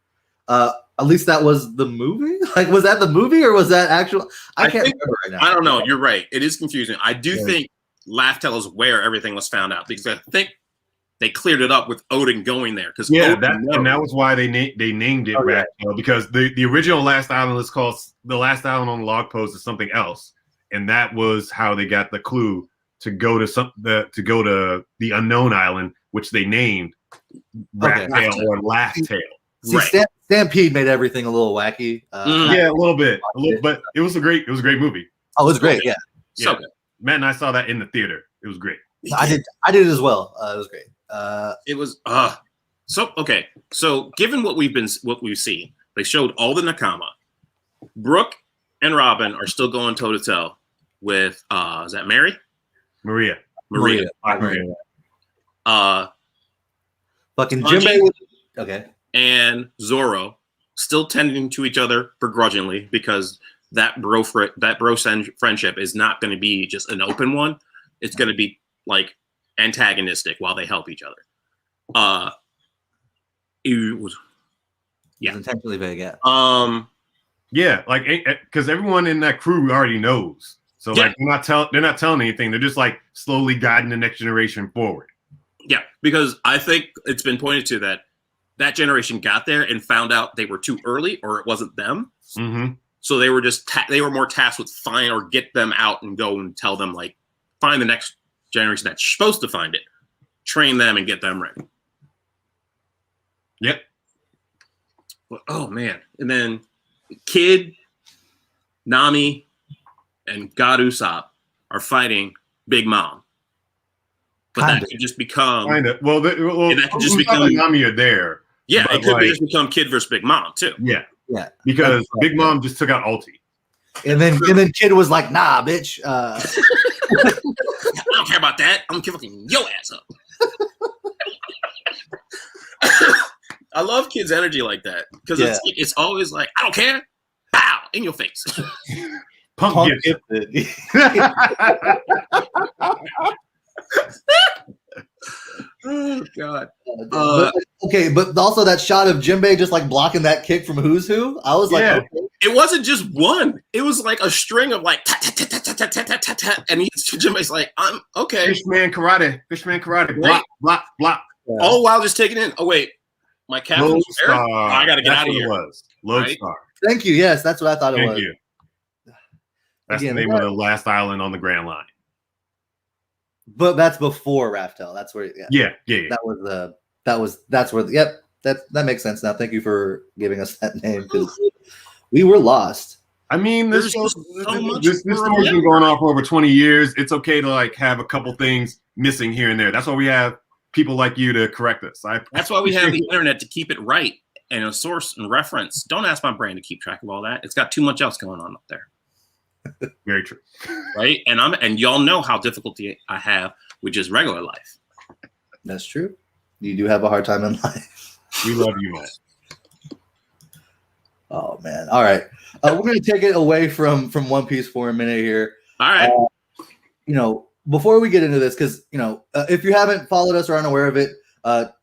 S1: At least that was the movie. Like, was that the movie or was that actual? I can't remember right now.
S3: I don't know. You're right. It is confusing. I do think Laugh-Tell is where everything was found out because I think they cleared it up with Odin going there. Because
S2: and that was why they named it Laugh-Tell, because the original Last Island is called the Last Island on the Log Post is something else, and that was how they got the clue to go to the unknown island, which they named Rat-Tail or Laugh-Tell.
S1: See, Stampede made everything a little wacky.
S2: A little bit, but it was a great movie.
S1: Oh, it was great. Yeah.
S3: So good.
S2: Matt and I saw that in the theater. It was great.
S1: I did as well. It was great.
S3: It was okay. So given what we've seen, they showed all the Nakama. Brooke and Robin are still going toe to toe with is that Maria.
S1: Fucking Jinbei. Okay.
S3: And Zoro still tending to each other begrudgingly because that bro friendship is not going to be just an open one. It's going to be like antagonistic while they help each other. It was
S1: intentionally vague.
S2: Like because everyone in that crew already knows. So like they're not telling anything. They're just like slowly guiding the next generation forward.
S3: Yeah, because I think it's been pointed to that generation got there and found out they were too early or it wasn't them.
S2: Mm-hmm.
S3: So they were just they were more tasked with find or get them out and go and tell them like find the next generation that's supposed to find it, train them and get them ready.
S2: Yep.
S3: But, oh man. And then Kid, Nami, and God Usopp are fighting Big Mom. But that could just become
S2: that could just become Nami are there.
S3: Yeah, it could just become Kid versus Big Mom too.
S2: Yeah. Because Big Mom just took out Ulti.
S1: And then Kid was like, nah, bitch.
S3: I don't care about that. I'm gonna fucking yo ass up. I love Kid's energy like that. Because it's always like, I don't care. Bow in your face.
S2: Punk gifted.
S3: Oh god.
S1: Okay, but also that shot of Jinbei just like blocking that kick from Who's Who. I was like, okay.
S3: It wasn't just one. It was like a string of like and Jinbei's like, I'm okay.
S2: Fishman karate, block.
S3: Yeah. All while just taking in. Oh wait, my captain was there. Oh, I gotta get out of here.
S2: Lodestar.
S1: Thank you. Yes, that's what I thought it was.
S2: Thank you. That's the name of the last island on the Grand Line. But
S1: that's before Raptor. That's where.
S2: Yeah.
S1: That's where. Yep. That makes sense now. Thank you for giving us that name because we were lost.
S2: I mean, this
S3: There's just so much
S2: this
S3: to
S2: story's been
S3: remember.
S2: going on for over 20 years. It's okay to like have a couple things missing here and there. That's why we have people like you to correct us.
S3: That's why we have the internet to keep it right and a source and reference. Don't ask my brain to keep track of all that. It's got too much else going on up there.
S2: Very true.
S3: Right? And y'all know how difficulty I have with just regular life.
S1: That's true. You do have a hard time in life.
S2: We love you, Matt.
S1: Oh man! All right, we're going to take it away from One Piece for a minute here.
S3: All right.
S1: Before we get into this, because if you haven't followed us or aren't aware of it,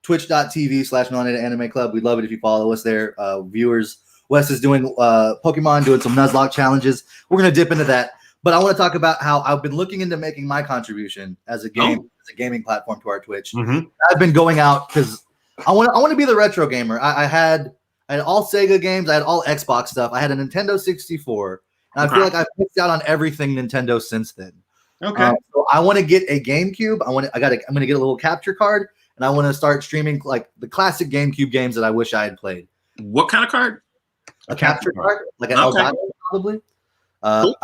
S1: twitch.tv/melanated anime club. We'd love it if you follow us there. Viewers, Wes is doing Pokemon, doing some Nuzlocke challenges. We're going to dip into that, but I want to talk about how I've been looking into making my contribution as a gaming platform to our Twitch.
S2: Mm-hmm.
S1: I've been going out because I want to be the retro gamer. I had all Sega games. I had all Xbox stuff. I had a Nintendo 64, and I feel like I've missed out on everything Nintendo since then.
S2: Okay.
S1: So I want to get a GameCube. I'm going to get a little capture card, and I want to start streaming like the classic GameCube games that I wish I had played.
S3: What kind of card?
S1: A capture card, like an
S3: Okay.
S1: Elgato, probably.
S3: Cool.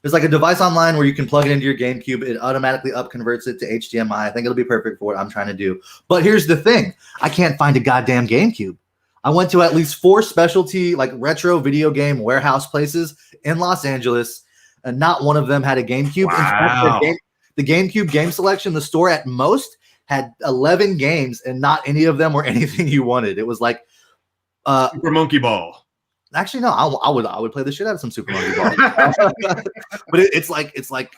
S1: There's like a device online where you can plug it into your GameCube. It automatically converts it to HDMI. I think it'll be perfect for what I'm trying to do. But here's the thing: I can't find a goddamn GameCube. I went to at least 4 specialty like retro video game warehouse places in Los Angeles, and not one of them had a GameCube.
S2: Wow.
S1: In fact, the GameCube game selection, the store at most had 11 games, and not any of them were anything you wanted. It was like
S2: Super Monkey Ball.
S1: actually no, I would play the shit out of some Super Monkey Ball. But it's like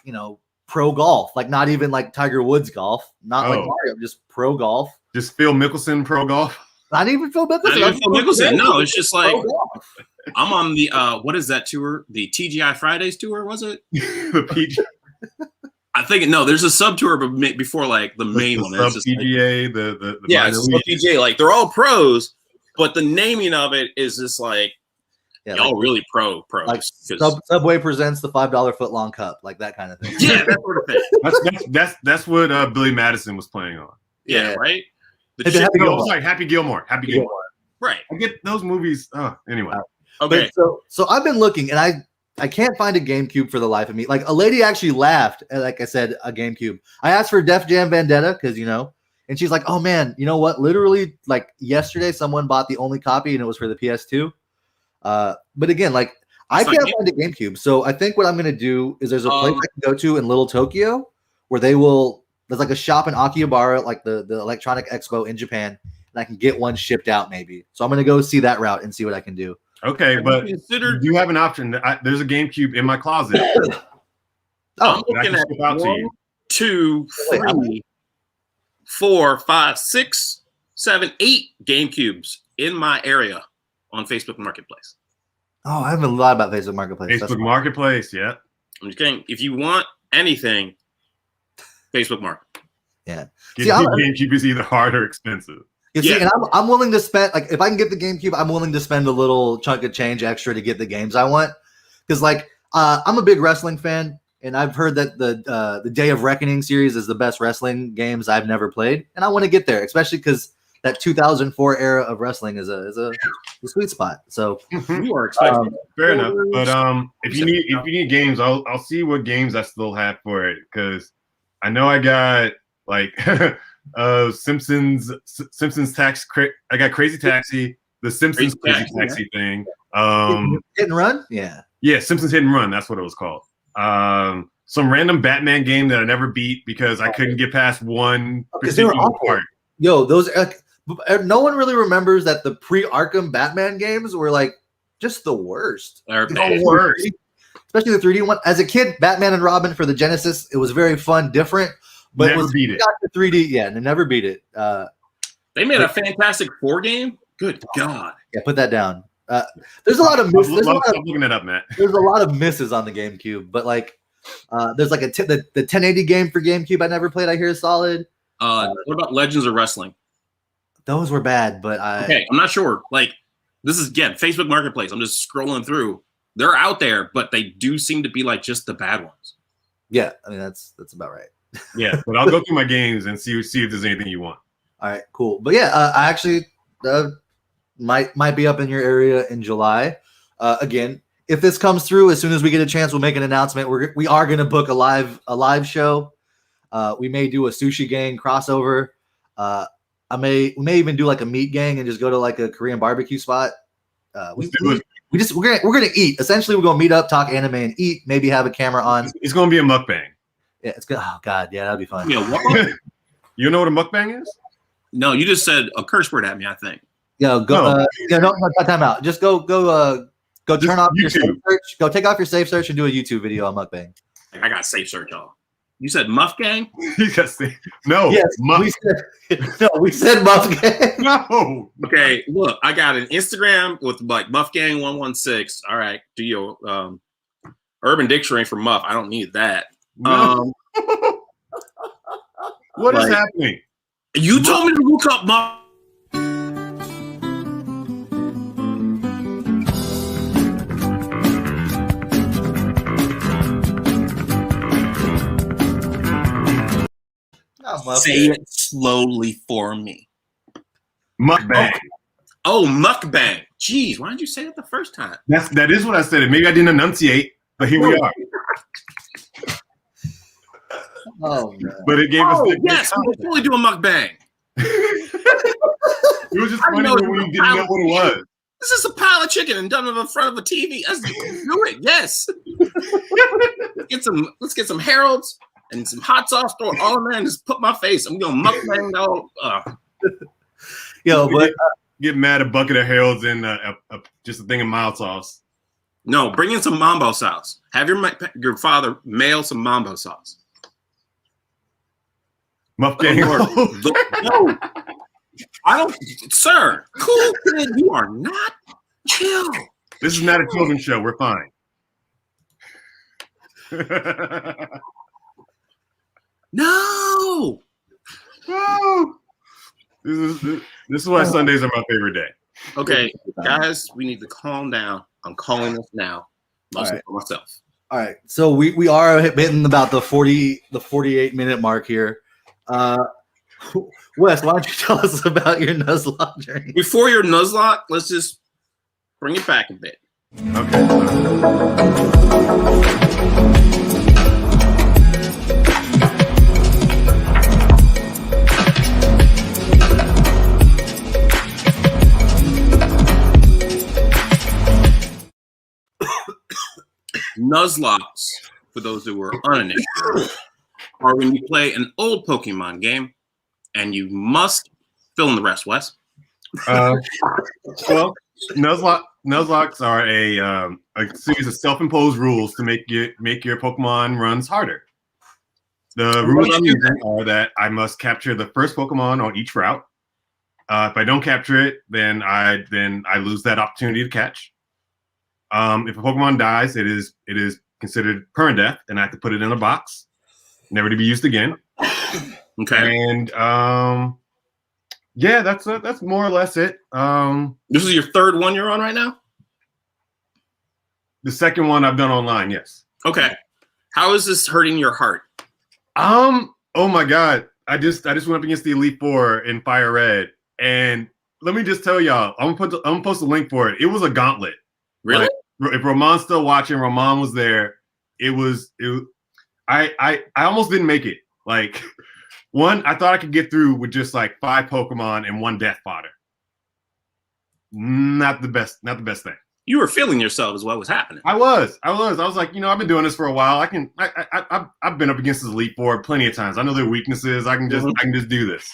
S1: pro golf, like not even like Tiger Woods golf, not like Mario, just pro golf.
S2: Just Phil Mickelson Pro Golf.
S1: Not even Phil Mickelson.
S3: Not even Phil Mickelson. No, it's just like
S1: Pro golf.
S3: I'm on the what is that tour? The TGI Fridays tour, was it?
S2: The PGA.
S3: I think no. There's a sub tour before like the main one.
S2: Sub
S3: It's just
S2: PGA. The
S3: yeah,
S2: minor
S3: it's
S2: league.
S3: sub PGA. Like they're all pros, but the naming of it is just like y'all
S1: like,
S3: really pros.
S1: like Subway presents the $5 footlong cup, like that kind of thing.
S3: Yeah, that sort of thing.
S2: That's what Billy Madison was playing on.
S3: Yeah, right. The
S1: It's a
S3: chick-
S1: Happy
S2: Oh,
S1: Gilmore.
S2: sorry, Happy Gilmore. Happy Gilmore.
S3: right.
S2: I get those movies. Anyway.
S3: Okay.
S1: But so I've been looking, and I can't find a GameCube for the life of me. Like a lady actually laughed, like I said, a GameCube. I asked for Def Jam Vendetta because and she's like, "Oh man, you know what? Literally, like yesterday, someone bought the only copy, and it was for the PS2." But again, like I
S3: It's like
S1: can't find a GameCube, so I think what I'm gonna do is there's a place I can go to in Little Tokyo where there's like a shop in Akihabara, like the Electronic Expo in Japan, and I can get one shipped out maybe. So I'm gonna go see that route and see what I can do.
S2: Okay, but
S3: considered.
S2: you have an option. There's a GameCube in my closet.
S3: I'm
S1: Oh,
S2: that I
S3: looking
S2: can
S3: at
S2: ship out to
S3: 1,
S2: you.
S3: 2,
S1: Wait, how
S3: 3, 4, 5, 6, 7, 8 GameCubes in my area on Facebook Marketplace.
S1: oh, I haven't thought about Facebook Marketplace. That's
S2: Facebook
S1: fine.
S2: Marketplace, yeah.
S3: I'm just kidding. If you want anything, Facebook Market.
S1: Yeah.
S2: Getting
S1: See,
S2: a
S1: I'm-
S2: GameCube is either hard or expensive.
S1: You see,
S3: Yeah.
S1: and I'm willing to spend, like, if I can get the GameCube, I'm willing to spend a little chunk of change extra to get the games I want. Because, like, I'm a big wrestling fan, and I've heard that the Day of Reckoning series is the best wrestling games I've never played, and I want to get there, especially because that 2004 era of wrestling is a sweet spot. So,
S3: You are excited.
S2: Fair enough. But if you need games, I'll see what games I still have for it, because I know I got like Simpsons Tax. I got Crazy Taxi, the Simpsons Crazy Taxi thing.
S1: hit and run, yeah.
S2: Yeah, Simpsons Hit and Run. That's what it was called. Some random Batman game that I never beat because I couldn't get past one
S1: Because they were
S2: particular
S1: awful.
S2: part.
S1: Yo, those no one really remembers that the pre-Arkham Batman games were like just the worst.
S3: They're
S2: The
S3: bad.
S2: worst.
S1: Especially the 3D one. As a kid, Batman and Robin for the Genesis, it was very fun, different. But
S2: Never
S1: it was
S2: beat it.
S1: got the 3D, yeah, and never beat it.
S3: They made a Fantastic Four game. Good God.
S1: Yeah, put that down. There's a lot of
S2: Stop looking it up, Matt.
S1: there's a lot of misses on the GameCube, but like there's like the 1080 game for GameCube I never played. I hear is solid.
S3: What about Legends of Wrestling?
S1: Those were bad, but
S3: Okay, I'm not sure. Like, this is again Facebook Marketplace. I'm just scrolling through. They're out there, but they do seem to be like just the bad ones.
S1: yeah, I mean that's about right.
S2: Yeah, but I'll go through my games and see if there's anything you want.
S1: All right, cool. But yeah, I actually might be up in your area in July. Again, if this comes through, as soon as we get a chance, we'll make an announcement. We are going to book a live show. We may do a sushi gang crossover. We may even do like a meat gang and just go to like a Korean barbecue spot. We're gonna eat. Essentially, we're gonna meet up, talk anime, and eat. Maybe have a camera on.
S2: It's gonna be a mukbang.
S1: Yeah, it's good. Oh God, yeah, that'd be fun.
S3: Yeah, what?
S2: You know what a mukbang is?
S3: No, you just said a curse word at me, I think.
S1: Yo, go. No, time out. Just go turn off your safe search. Go take off your safe search and do a YouTube video on mukbang.
S3: I got safe search on. You said Muff Gang?
S2: No.
S1: Yes, we said Muff Gang.
S2: No.
S3: Okay, look, I got an Instagram with like Muff Gang 116. All right, do your Urban Dictionary for Muff. I don't need that.
S2: No. What is happening?
S3: You told me to look up Muff. Say it slowly for me.
S2: Mukbang.
S3: Oh, mukbang. Jeez, why didn't you say it the first time?
S2: That is what I said. Maybe I didn't enunciate, but here we are.
S1: Oh, man.
S2: But it gave us.
S3: Yes, we can totally do a mukbang.
S2: It was just funny when you didn't know what it was.
S3: This is a pile of chicken and done in front of a TV. Let's do it. Yes. Let's get some Harold's and some hot sauce. Throw it all in there and just put my face. I'm gonna mukbang all.
S1: Yo, but
S2: get mad a bucket of Harold's and just a thing of mild sauce.
S3: No, bring in some mambo sauce. Have your father mail some mambo sauce.
S2: Mukbang.
S3: No, I don't, sir. Cool kid, you are not chill.
S2: This is not a children's show. We're fine.
S3: No.
S2: This is why Sundays are my favorite day.
S3: Okay, guys, we need to calm down. I'm calling this now. Mostly for myself.
S1: All right, so we are hitting about the 48-minute mark here. Wes, why don't you tell us about your Nuzlocke journey?
S3: Before your Nuzlocke, let's just bring it back a bit.
S2: Okay.
S3: Nuzlocks, for those who were uninitiated, are when you play an old Pokemon game and you must fill in the rest, Wes.
S2: Well, Nuzlocks are a series of self-imposed rules to make your Pokemon runs harder. The rules I'm using are that I must capture the first Pokemon on each route. If I don't capture it, then I lose that opportunity to catch. If a Pokemon dies, it is considered permadeath, and I have to put it in a box, never to be used again.
S3: Okay.
S2: And yeah, that's more or less it.
S3: This is your third one you're on right now?
S2: The second one I've done online, yes.
S3: Okay. How is this hurting your heart?
S2: Oh my God. I just went up against the Elite Four in Fire Red, and let me just tell y'all, I'm gonna post a link for it. It was a gauntlet.
S3: Really?
S2: Like, if Ramon's still watching, Ramon was there. I almost didn't make it. Like, one, I thought I could get through with just like 5 Pokemon and 1 Death Fodder. Not the best thing.
S3: You were feeling yourself is what was happening.
S2: I was like, I've been doing this for a while. I've been up against this Elite Four plenty of times. I know their weaknesses. I can just do this.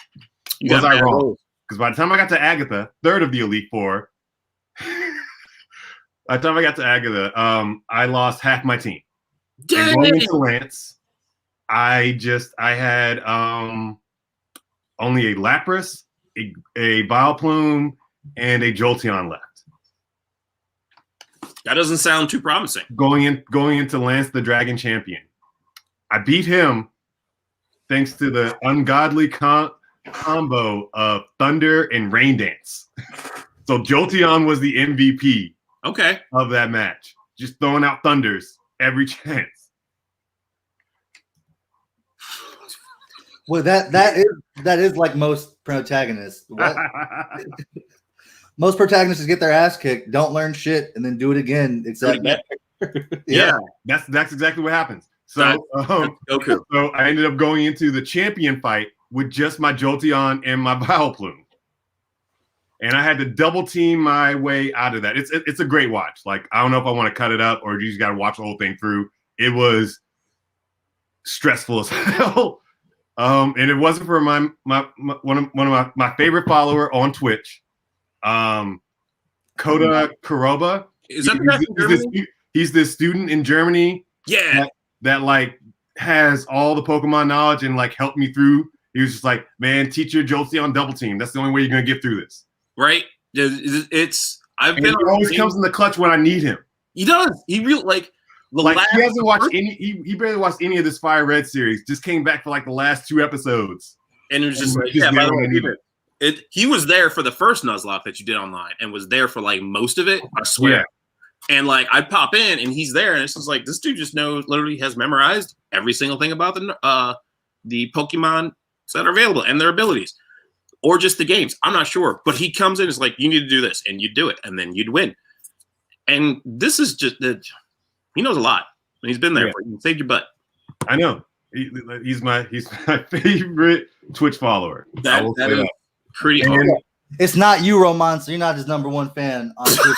S2: Was I wrong? Because by the time I got to Agatha, third of the Elite Four, by the time I got to Agatha, I lost half my team. And going into Lance, I had only a Lapras, a Vileplume, and a Jolteon left.
S3: That doesn't sound too promising.
S2: Going into Lance the Dragon Champion. I beat him thanks to the ungodly combo of Thunder and Rain Dance. So Jolteon was the MVP of that match. Just throwing out Thunders every chance.
S1: Well, that is like most protagonists. What? Most protagonists get their ass kicked, don't learn shit, and then do it again. Except
S2: yeah, that's exactly what happens. So,
S3: Goku.
S2: So I ended up going into the champion fight with just my Jolteon and my Vileplume. And I had to double team my way out of that. It's a great watch. Like, I don't know if I want to cut it up or you just got to watch the whole thing through. It was stressful as hell. And it wasn't for one of my favorite follower on Twitch, Koda Kuroba.
S3: Is that the guy from Germany?
S2: He's this student in Germany.
S3: Yeah.
S2: That like has all the Pokemon knowledge and like helped me through. He was just like, man, teach your Jolteon double team. That's the only way you're gonna get through this. Right?
S3: I've been.
S2: He always comes in the clutch when I need him.
S3: He does. He really like.
S2: He hasn't watched any. He barely watched any of this Fire Red series. Just came back for like the last 2 episodes.
S3: And it was just like, yeah. By the way, he was there for the first Nuzlocke that you did online, and was there for like most of it. I swear. Yeah. And like I'd pop in, and he's there, and it's just like this dude just literally has memorized every single thing about the Pokemon that are available and their abilities. Or just the games. I'm not sure. But he comes in and is like, you need to do this. And you do it. And then you'd win. And this is just he knows a lot. And he's been there. He saved your butt.
S2: I know. He's my favorite Twitch follower.
S3: That is pretty hard.
S1: It's not you, Roman, so you're not his #1 fan on Twitch.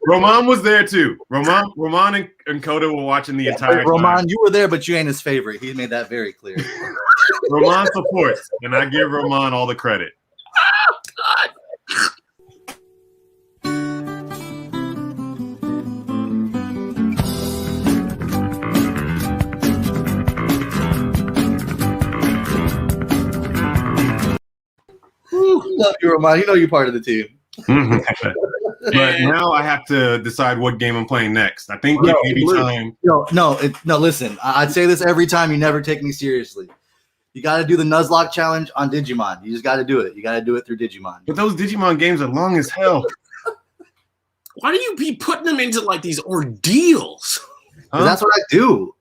S2: Roman was there too. Roman and Koda were watching the entire time.
S1: Roman, you were there, but you ain't his favorite. He made that very clear.
S2: Roman supports, and I give Roman all the credit.
S3: Oh, God.
S1: Love you, Roman. You know you're part of the team.
S2: But now I have to decide what game I'm playing next. I think it may be time.
S1: No. Listen, I'd say this every time. You never take me seriously. You got to do the Nuzlocke challenge on Digimon. You just got to do it. You got to do it through Digimon.
S2: But those Digimon games are long as hell.
S3: Why do you be putting them into like these ordeals?
S1: Huh? That's what I do.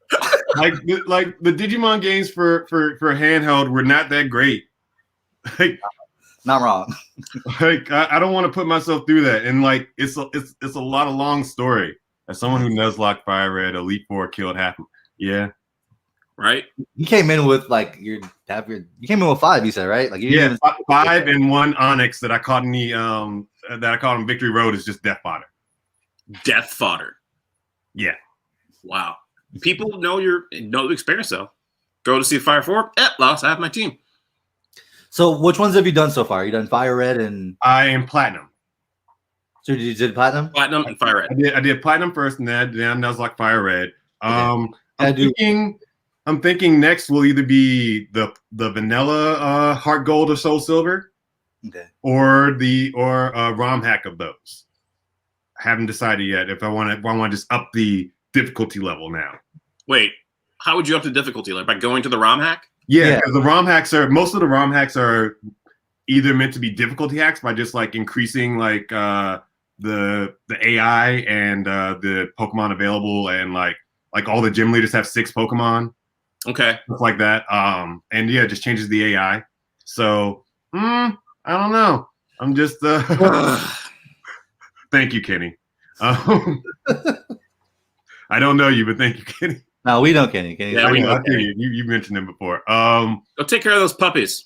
S2: like the Digimon games for handheld were not that great. Like,
S1: not wrong.
S2: Like I don't want to put myself through that, and like it's a lot of long story. As someone who Nuzlocke Fire Red, Elite Four killed half. Yeah.
S3: Right.
S1: You came in with like you came in with 5. You said right? Like
S2: 5 and 1 Onyx that I caught in the on Victory Road is just death fodder.
S3: Death fodder.
S2: Yeah.
S3: Wow. People know the experience though. Go to see Fire 4. Lost. I have my team.
S1: So which ones have you done so far? You done Fire Red and
S2: I am Platinum.
S1: So you did Platinum?
S3: Platinum and Fire Red.
S2: I did Platinum first, and then Nuzlocke Fire Red. I'm thinking next will either be the vanilla Heart Gold or Soul Silver, or ROM hack of those. I haven't decided yet if I want to just up the difficulty level now.
S3: Wait, how would you up the difficulty? Like by going to the ROM hack?
S2: Yeah, because most of the ROM hacks are either meant to be difficulty hacks by just like increasing like the AI and the Pokemon available, and like all the gym leaders have 6 Pokemon.
S3: Okay.
S2: Stuff like that. And yeah, it just changes the AI. So I don't know. I'm just thank you, Kenny. I don't know you, but thank you, Kenny.
S1: No, we know Kenny.
S2: Yeah, we know Kenny. You mentioned him before.
S3: Go take care of those puppies.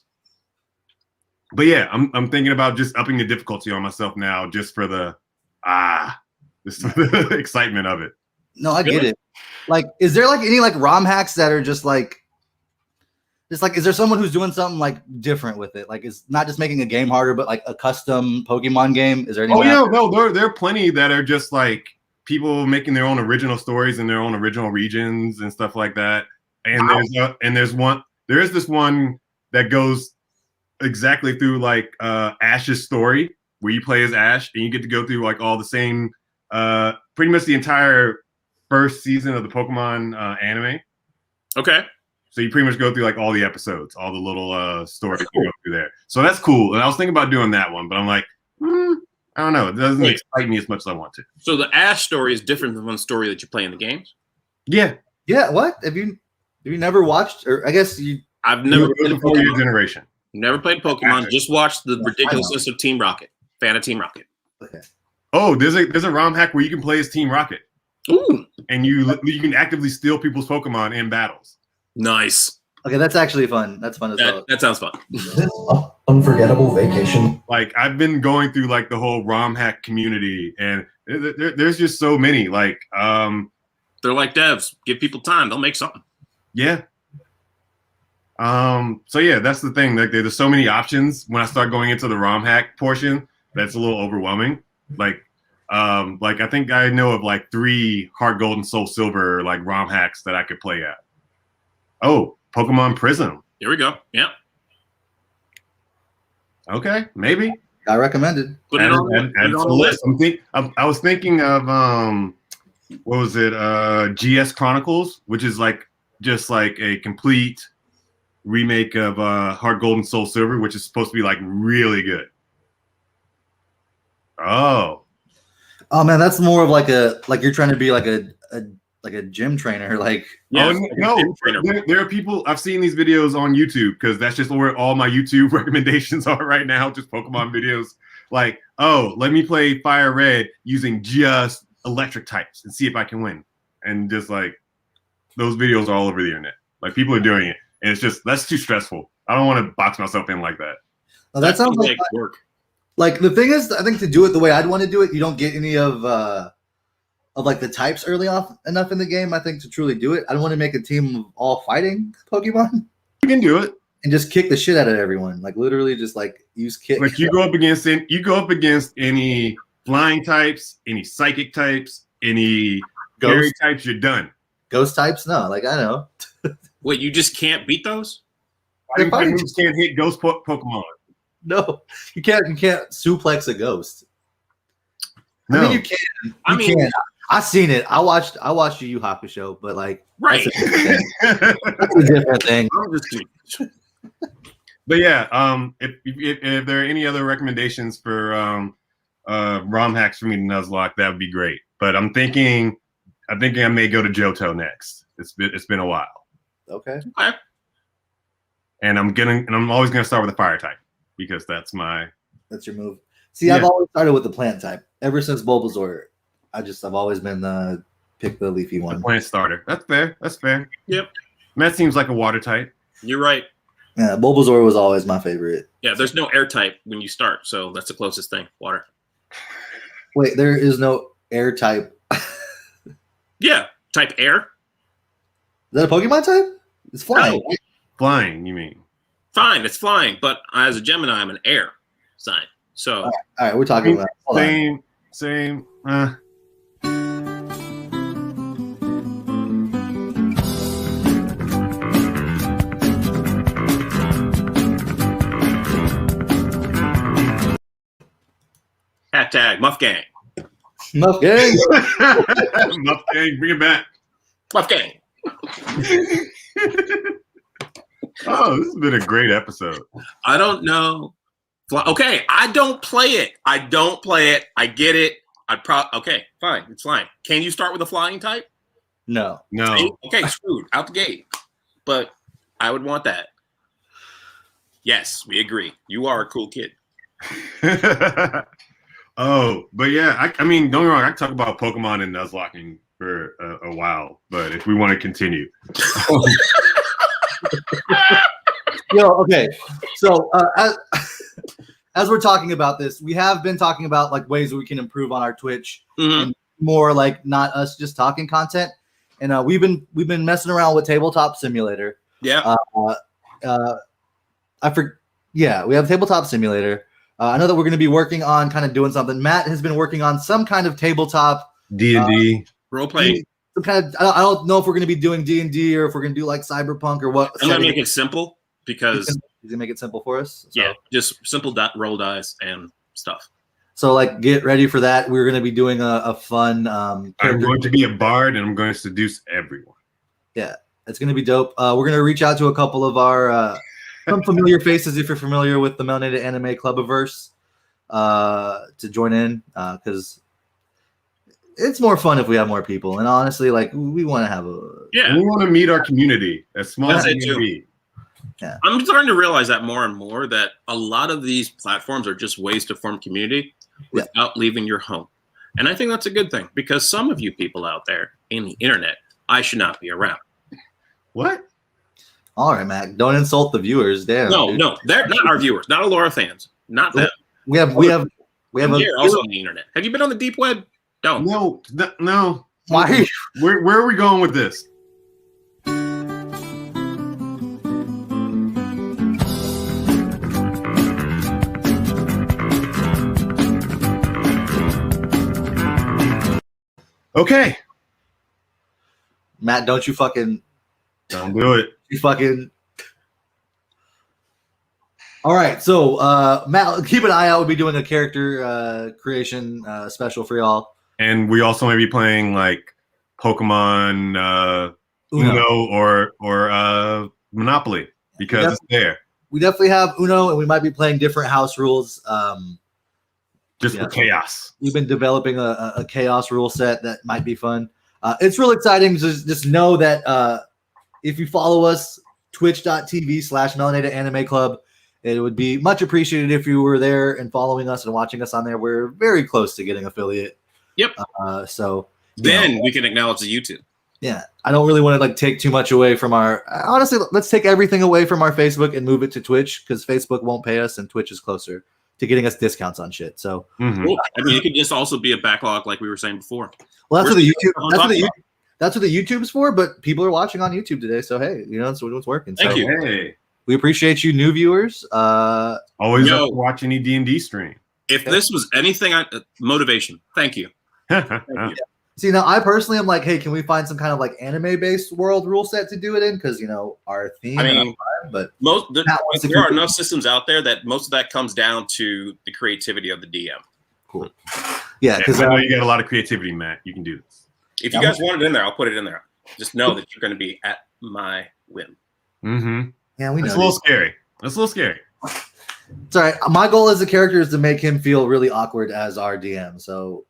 S2: But yeah, I'm thinking about just upping the difficulty on myself now, just for the excitement of it.
S1: No, I get it. Like, is there like any like ROM hacks that are just like, is there someone who's doing something like different with it? Like, it's not just making a game harder, but like a custom Pokemon game. Is there any?
S2: Oh yeah, no, there are plenty that are just like people making their own original stories in their own original regions and stuff like that. And there is this one that goes exactly through like Ash's story, where you play as Ash and you get to go through like all the same, pretty much the entire first season of the Pokemon anime.
S3: Okay.
S2: So you pretty much go through like all the episodes, all the little stories you go through there. So that's cool. And I was thinking about doing that one, but I'm like, I don't know. It doesn't excite me as much as I want to.
S3: So the Ash story is different than one story that you play in the games?
S2: Yeah.
S1: Yeah. What? Have you never watched, or I guess
S3: I've never
S2: played for your generation.
S3: Never played Pokemon, just watched the ridiculousness of Team Rocket. Fan of Team Rocket.
S1: Okay.
S2: Oh, there's a ROM hack where you can play as Team Rocket.
S3: Ooh,
S2: And you can actively steal people's Pokemon in battles.
S3: nice.
S1: Okay, that's actually fun. That's fun as well.
S3: That sounds fun.
S4: This unforgettable vacation.
S2: Like I've been going through like the whole ROM hack community, and there's just so many. Like,
S3: They're like devs. Give people time. They'll make something.
S2: yeah. So yeah, that's the thing. Like, there's so many options. When I start going into the ROM hack portion, that's a little overwhelming. Like I think I know of like 3 Heart Gold and Soul Silver like ROM hacks that I could play at. Oh, Pokemon Prism.
S3: Here we go. Yeah.
S2: Okay, maybe.
S1: I recommended.
S3: Put it on,
S2: Add to the list. I was thinking of what was it? GS Chronicles, which is like just like a complete remake of Heart Gold and Soul Silver, which is supposed to be like really good. Oh
S1: man, that's more of like you're trying to be like a gym trainer. Like,
S3: yeah,
S2: no, there are people. I've seen these videos on YouTube because that's just where all my YouTube recommendations are right now. Just Pokemon videos. Like, oh, let me play Fire Red using just electric types and see if I can win. And just like those videos are all over the internet. Like, people are doing it, and it's just that's too stressful. I don't want to box myself in like that.
S1: well, that sounds like
S3: work.
S1: Like the thing is, I think to do it the way I'd want to do it, you don't get any of like the types early off enough in the game. I think to truly do it, I don't want to make a team of all fighting Pokemon.
S2: You can do it
S1: and just kick the shit out of everyone. Like literally, just like use kick.
S2: Like you go up against any flying types, any psychic types, any fairy types. You're done.
S1: Ghost types, no. Like I know.
S3: Wait, you just can't beat those?
S2: You just can't hit ghost Pokemon.
S1: No, you can't. You can't suplex a ghost.
S2: No.
S1: I mean, you can. You can. I seen it. I watched Yu Yu Hakusho, but like,
S3: right,
S1: that's a different thing.
S2: But yeah, if there are any other recommendations for ROM hacks for me to Nuzlocke, that would be great. But I think I may go to Johto next. It's been a while.
S1: Okay.
S2: And I'm always gonna start with a fire type because that's
S1: your move. See, yeah. I've always started with the plant type ever since Bulbasaur. I've always been pick the leafy one.
S2: The plant starter. That's fair. That's fair.
S3: Yep.
S2: Matt seems like a water type.
S3: You're right.
S1: Yeah, Bulbasaur was always my favorite.
S3: Yeah, there's no air type when you start, so that's the closest thing. Water.
S1: Wait, there is no air type.
S3: Yeah, type air.
S1: Is that a Pokemon type? It's flying.
S3: No.
S2: Flying, you mean?
S3: Fine, it's flying, but as a Gemini, I'm an air sign. So
S1: all right, we're talking about
S2: same.
S3: Hashtag Muff Gang.
S1: Muff Gang.
S2: Muff Gang, bring it back.
S3: Muff Gang.
S2: Oh, this has been a great episode.
S3: I don't know. Okay, I don't play it. I get it. Okay, fine. It's fine. Can you start with a flying type?
S1: No.
S3: Okay, screwed. Out the gate. But I would want that. Yes, we agree. You are a cool kid.
S2: Oh, but yeah, I mean, don't get me wrong. I can talk about Pokemon and Nuzlocking for a while, but if we want to continue.
S1: Okay. So as we're talking about this, we have been talking about like ways that we can improve on our Twitch, and more like not us just talking content. And we've been messing around with Tabletop Simulator.
S3: Yeah.
S1: We have Tabletop Simulator. I know that we're going to be working on kind of doing something. Matt has been working on some kind of tabletop
S2: D&D
S3: role playing.
S1: Some kind of, I don't know if we're going to be doing D&D or if we're going to do like Cyberpunk or what.
S3: I'm going to make it simple because
S1: he's going to make it simple for us. So.
S3: Yeah, just simple roll dice and stuff.
S1: So like, get ready for that. We're going to be doing a fun.
S2: I'm going to be a bard and I'm going to seduce everyone.
S1: Yeah, it's going to be dope. We're going to reach out to a couple of our some familiar faces if you're familiar with the Melanated Anime Clubiverse to join in because it's more fun if we have more people. And honestly, like we want to have
S2: we want to meet our community as small as it can be.
S3: I'm starting to realize that more and more, that a lot of these platforms are just ways to form community without leaving your home. And I think that's a good thing, because some of you people out there in the internet, I should not be around.
S2: What?
S1: All right, Mac. Don't insult the viewers. Damn.
S3: No, they're not our viewers, not Allura fans, not them.
S1: We have
S3: You're also on the internet. Have you been on the deep web? Don't.
S2: No.
S1: Why?
S2: Where are we going with this? Okay.
S1: Matt, don't you fucking.
S2: Don't do it.
S1: You fucking. All right, so Matt, keep an eye out. We'll be doing a character creation special for y'all.
S2: And we also may be playing like Pokemon Uno or Monopoly, because it's there.
S1: We definitely have Uno, and we might be playing different house rules.
S2: Just for chaos.
S1: We've been developing a chaos rule set that might be fun. It's real exciting. Just know that if you follow us, twitch.tv/Melanated Anime Club, it would be much appreciated if you were there and following us and watching us on there. We're very close to getting affiliate.
S3: Yep.
S1: So
S3: then we can acknowledge the YouTube.
S1: Yeah, I don't really want to like take too much away from our. Honestly, let's take everything away from our Facebook and move it to Twitch, because Facebook won't pay us and Twitch is closer to getting us discounts on shit. So
S3: cool. I mean, it could just also be a backlog, like we were saying before.
S1: Well, that's what the YouTube. That's what the YouTube's for. But people are watching on YouTube today, so hey, that's what's working.
S3: Thank you.
S2: Hey.
S1: We appreciate you, new viewers.
S2: Always up to watch any D&D stream.
S3: If this was anything, motivation. Thank you.
S2: Thank you.
S1: See, now I personally am like, hey, can we find some kind of like anime-based world rule set to do it in? Because our theme.
S3: I mean,
S1: but
S3: there are enough systems out there that most of that comes down to the creativity of the DM.
S1: Cool. Yeah, because
S2: I know you got a lot of creativity, Matt. You can do this.
S3: If you guys want it in there, I'll put it in there. Just know that you're going to be at my whim.
S2: Mm-hmm.
S1: Yeah, we know.
S2: It's a little scary. It's a little scary.
S1: It's all right. My goal as a character is to make him feel really awkward as our DM. So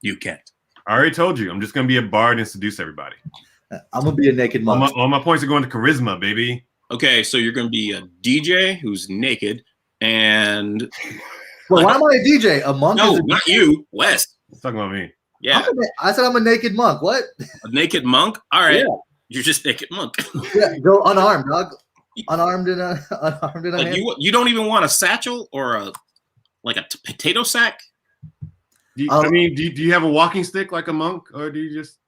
S3: you can't.
S2: I already told you. I'm just gonna be a bard and seduce everybody.
S1: I'm gonna be a naked monk.
S2: All my points are going to charisma, baby.
S3: Okay, so you're gonna be a DJ who's naked and.
S1: Well, why am I a DJ? A monk?
S3: No, not you, Wes.
S2: Talking about me.
S3: Yeah.
S1: I said I'm a naked monk. What?
S3: A naked monk? All right.
S1: Yeah.
S3: You're just naked monk.
S1: Yeah, go unarmed, dog. Unarmed in a
S3: like
S1: hand.
S3: You don't even want a satchel or a potato sack?
S2: Do you have a walking stick like a monk, or do you just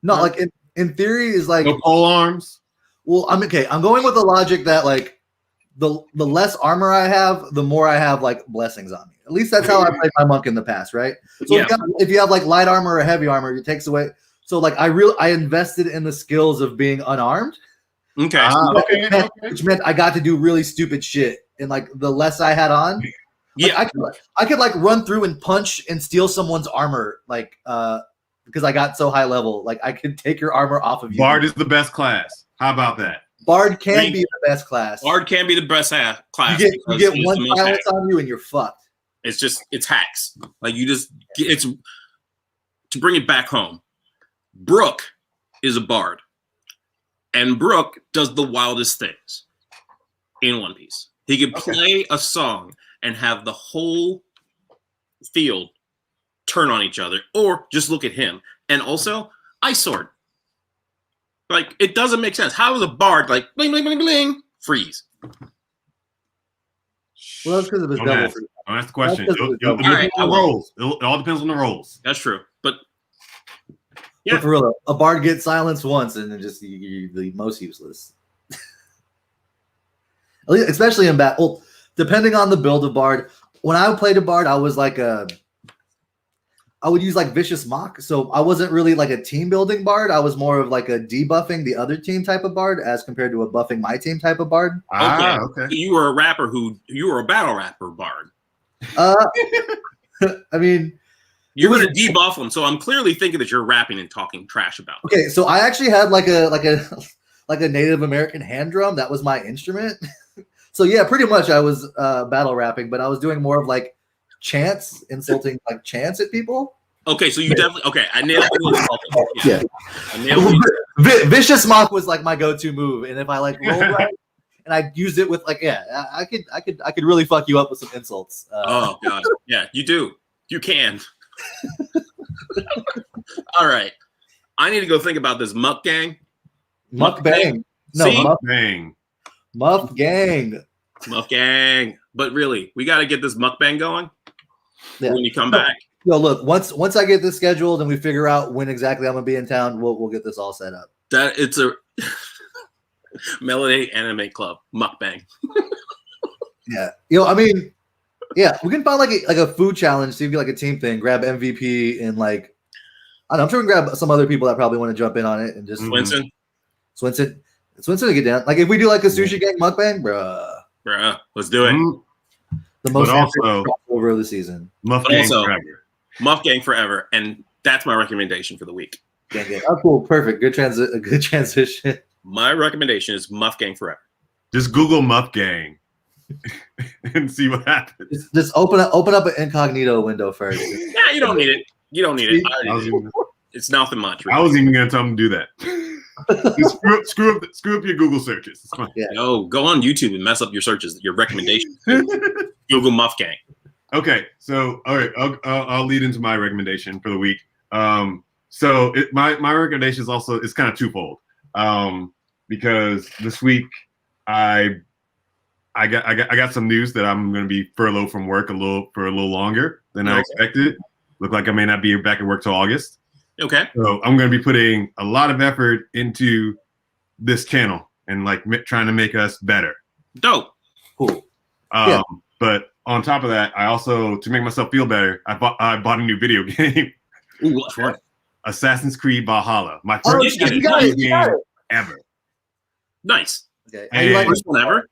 S1: like in theory is like
S2: no pole arms?
S1: Well, I'm okay. I'm going with the logic that like the less armor I have, the more I have like blessings on me. At least that's how I played my monk in the past, right? So if you have like light armor or heavy armor, it takes away. So like I invested in the skills of being unarmed.
S3: Okay.
S1: Which meant I got to do really stupid shit. And like the less I had on, I could like run through and punch and steal someone's armor, like because I got so high level. Like I could take your armor off of you.
S2: Bard is the best class. How about that?
S1: Bard can be the best class.
S3: Bard can be the best class.
S1: You get one silence on you and you're fucked.
S3: It's hacks. Like it's to bring it back home. Brooke is a bard. And Brooke does the wildest things in One Piece. He could play a song and have the whole field turn on each other, or just look at him. And also, Ice Sword. Like, it doesn't make sense. How is a bard like bling, bling, bling, bling, freeze?
S1: Well, that's because of his double freeze.
S2: Don't ask the question.
S3: It
S2: all depends on the rolls.
S3: That's true. But
S1: yeah, but for real, a bard gets silenced once, and then just you're the most useless. Especially in battle. Well, depending on the build of bard. When I played a bard, I was like I would use like vicious mock. So I wasn't really like a team building bard. I was more of like a debuffing the other team type of bard as compared to a buffing my team type of bard.
S2: Okay.
S3: You were a battle rapper bard.
S1: I mean.
S3: You're going to debuff them, so I'm clearly thinking that you're rapping and talking trash about them.
S1: Okay, so I actually had like a Native American hand drum. That was my instrument. So yeah, pretty much I was battle rapping, but I was doing more of like chants, insulting like chants at people.
S3: Okay, so you definitely I nailed it.
S1: Yeah.
S3: I nailed it.
S1: Vicious mock was like my go-to move, and if I like roll right, and I used it with like, I could really fuck you up with some insults.
S3: Oh god, yeah, you do. You can. All right, I need to go think about this mukbang.
S1: Mukbang. No,
S3: See?
S2: Bang.
S1: Mukbang.
S3: Mukbang. But really, we got to get this mukbang going
S1: Yeah.
S3: when you come back.
S1: Yo, look, once I get this scheduled and we figure out when exactly I'm gonna be in town, we'll get this all set up.
S3: That it's a Melody Anime Club mukbang.
S1: Yeah, I mean, yeah, we can find like a food challenge, see if we get like a team thing, grab MVP and like I don't know, I'm sure we can grab some other people that probably want to jump in on it and just Swinson to get down. Like if we do like a sushi gang mukbang,
S3: Bruh, let's do it.
S1: The most
S2: also
S1: over of the season.
S2: Mukbang forever.
S3: Mukbang forever, and that's my recommendation for the week.
S1: Yeah. Oh, cool, perfect, good transition.
S3: My recommendation is Mukbang forever.
S2: Just Google Mukbang and see what happens.
S1: Just open up an incognito window first.
S3: Yeah, you don't need it. You don't need it. It's nothing much. Really.
S2: I was even going to tell them to do that. Just screw up your Google searches. It's fine.
S1: Yeah.
S3: No, go on YouTube and mess up your searches, your recommendations. Google Mukbang.
S2: Okay, so all right, I'll lead into my recommendation for the week. So my recommendation is also it's kind of twofold. Because this week I got some news that I'm going to be furloughed from work for a little longer than I expected. Look like I may not be back at work till August.
S3: Okay.
S2: So I'm going to be putting a lot of effort into this channel and like trying to make us better.
S3: Dope.
S1: Cool.
S2: But on top of that, I also, to make myself feel better, I bought a new video game.
S3: Ooh, what's one?
S2: Assassin's Creed Valhalla. My first game ever.
S3: Nice.
S1: Okay.
S2: And,
S1: like
S3: First one ever.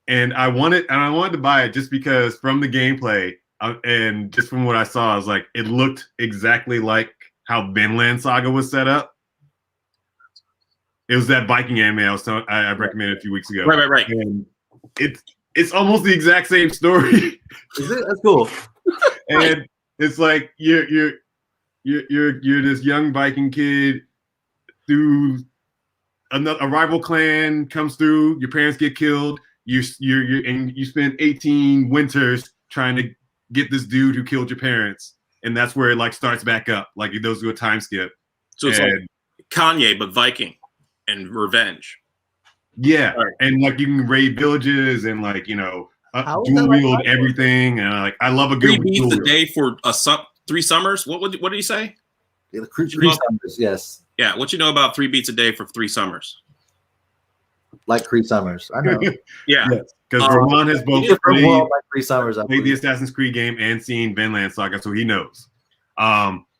S2: And I wanted to buy it just because from the gameplay and just from what I saw, I was like, it looked exactly like how Vinland Saga was set up. It was that Viking anime I recommended a few weeks ago.
S3: Right.
S2: And it's almost the exact same story.
S1: Is it? That's cool.
S2: And it's like you're this young Viking kid through a rival clan comes through. Your parents get killed. You spend 18 winters trying to get this dude who killed your parents, and that's where it like starts back up. Like it goes to a time skip.
S3: So it's like Kanye, but Viking and revenge.
S2: Yeah, right. And like you can raid villages and like dual wield everything. And like I love a good
S3: 3 beats a day for 3 summers. What did you say?
S1: Yeah, 3 summers. Yes.
S3: Yeah. What you know about 3 beats a day for 3 summers?
S1: Like 3 summers. I know.
S3: Yeah.
S2: Because Ramon has both
S1: played like 3 summers.
S2: Played the Assassin's Creed game and seen Vinland Saga, so he knows.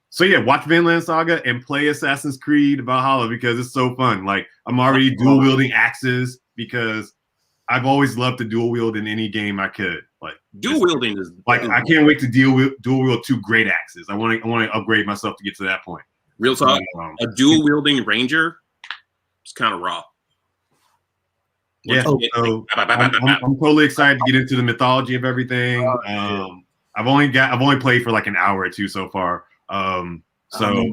S2: So yeah, watch Vinland Saga and play Assassin's Creed Valhalla because it's so fun. Like I'm already dual wielding axes because I've always loved to dual wield in any game I could. Like
S3: dual wielding is
S2: like I can't wait to dual wield 2 great axes. I want to upgrade myself to get to that point.
S3: Real talk, a dual wielding ranger is kind of raw.
S2: Yeah, so I'm totally excited to get into the mythology of everything. I've only played for like an hour or 2 so far. So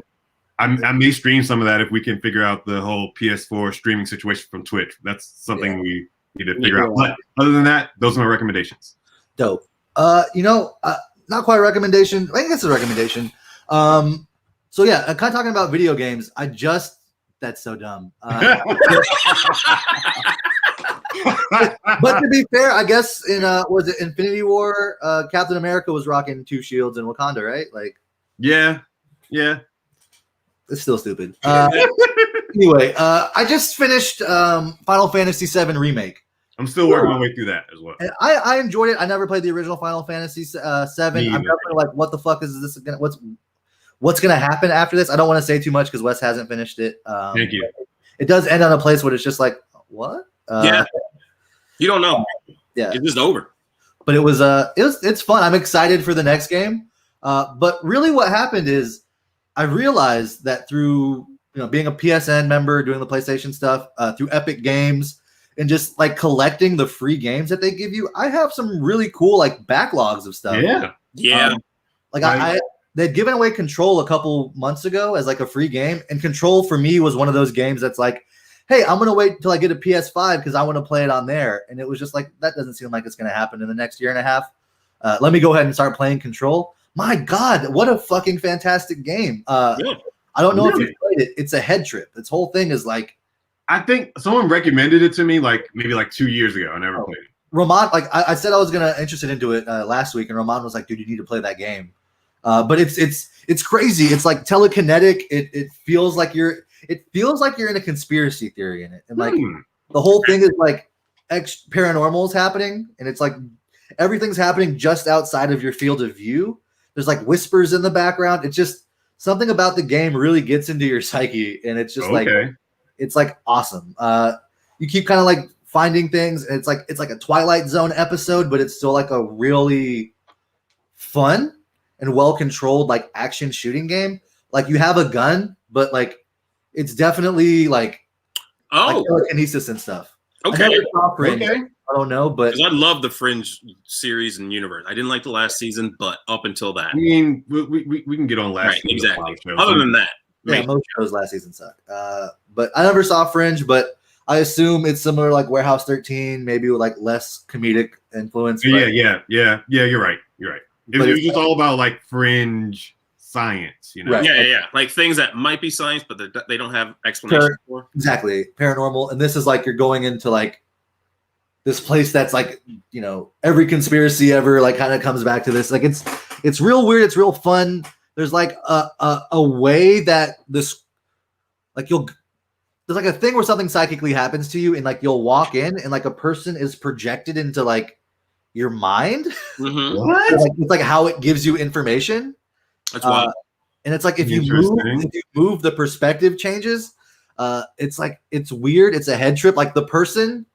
S2: I may stream some of that if we can figure out the whole PS4 streaming situation from Twitch. That's something we need to figure out. But other than that, those are my recommendations.
S1: Dope. Not quite a recommendation. I think it's a recommendation. So yeah, kind of talking about video games. That's so dumb. But to be fair, I guess in was it Infinity War, Captain America was rocking 2 shields in Wakanda, right? Like,
S2: yeah,
S1: it's still stupid. Anyway, I just finished Final Fantasy VII Remake.
S2: I'm still working my way through that as well.
S1: And I enjoyed it. I never played the original Final Fantasy VII. I'm definitely like, what the fuck is this? What's gonna happen after this? I don't want to say too much because Wes hasn't finished it.
S2: Thank you.
S1: It does end on a place where it's just like, what?
S3: Yeah. You don't know.
S1: Yeah.
S3: It's just over.
S1: But it's fun. I'm excited for the next game. But really what happened is I realized that through being a PSN member, doing the PlayStation stuff, through Epic Games, and just like collecting the free games that they give you, I have some really cool like backlogs of stuff.
S3: Yeah.
S1: They'd given away Control a couple months ago as like a free game, and Control for me was one of those games that's like, hey, I'm gonna wait until I get a PS5 because I want to play it on there. And it was just like that doesn't seem like it's gonna happen in the next year and a half. Let me go ahead and start playing Control. My God, what a fucking fantastic game! I don't know if you played it. It's a head trip. Its whole thing is like.
S2: I think someone recommended it to me maybe 2 years ago. I never played it.
S1: Roman, I said I was interested into it last week, and Roman was like, "Dude, you need to play that game." But it's crazy. It's like telekinetic. It feels like you're in a conspiracy theory in it, and like the whole thing is like paranormal is happening, and it's like everything's happening just outside of your field of view. There's like whispers in the background. It's just something about the game really gets into your psyche, and it's just it's like awesome. You keep kind of like finding things, and it's like a Twilight Zone episode, but it's still like a really fun and well-controlled like action shooting game. Like you have a gun, but like it's definitely like telekinesis and stuff.
S3: Okay.
S1: I don't know, but
S3: I love the Fringe series and universe. I didn't like the last season, but up until that,
S2: I mean, we can get on last.
S3: Right, exactly. Other than that,
S1: most shows last season suck. But I never saw Fringe, but I assume it's similar like Warehouse 13, maybe with like less comedic influence.
S2: Yeah. You're right. It was just all about like fringe science, you know?
S1: Right.
S3: Yeah. Like things that might be science, but they don't have explanation for.
S1: Exactly. Paranormal. And this is like you're going into like this place that's like, you know, every conspiracy ever like kind of comes back to this. Like it's real weird. It's real fun. There's like a way that this like there's like a thing where something psychically happens to you and like you'll walk in and like a person is projected into like your mind.
S3: Mm-hmm.
S2: What?
S1: It's like how it gives you information.
S3: That's wild.
S1: And it's like if you move, the perspective changes. It's like it's weird. It's a head trip. Like the person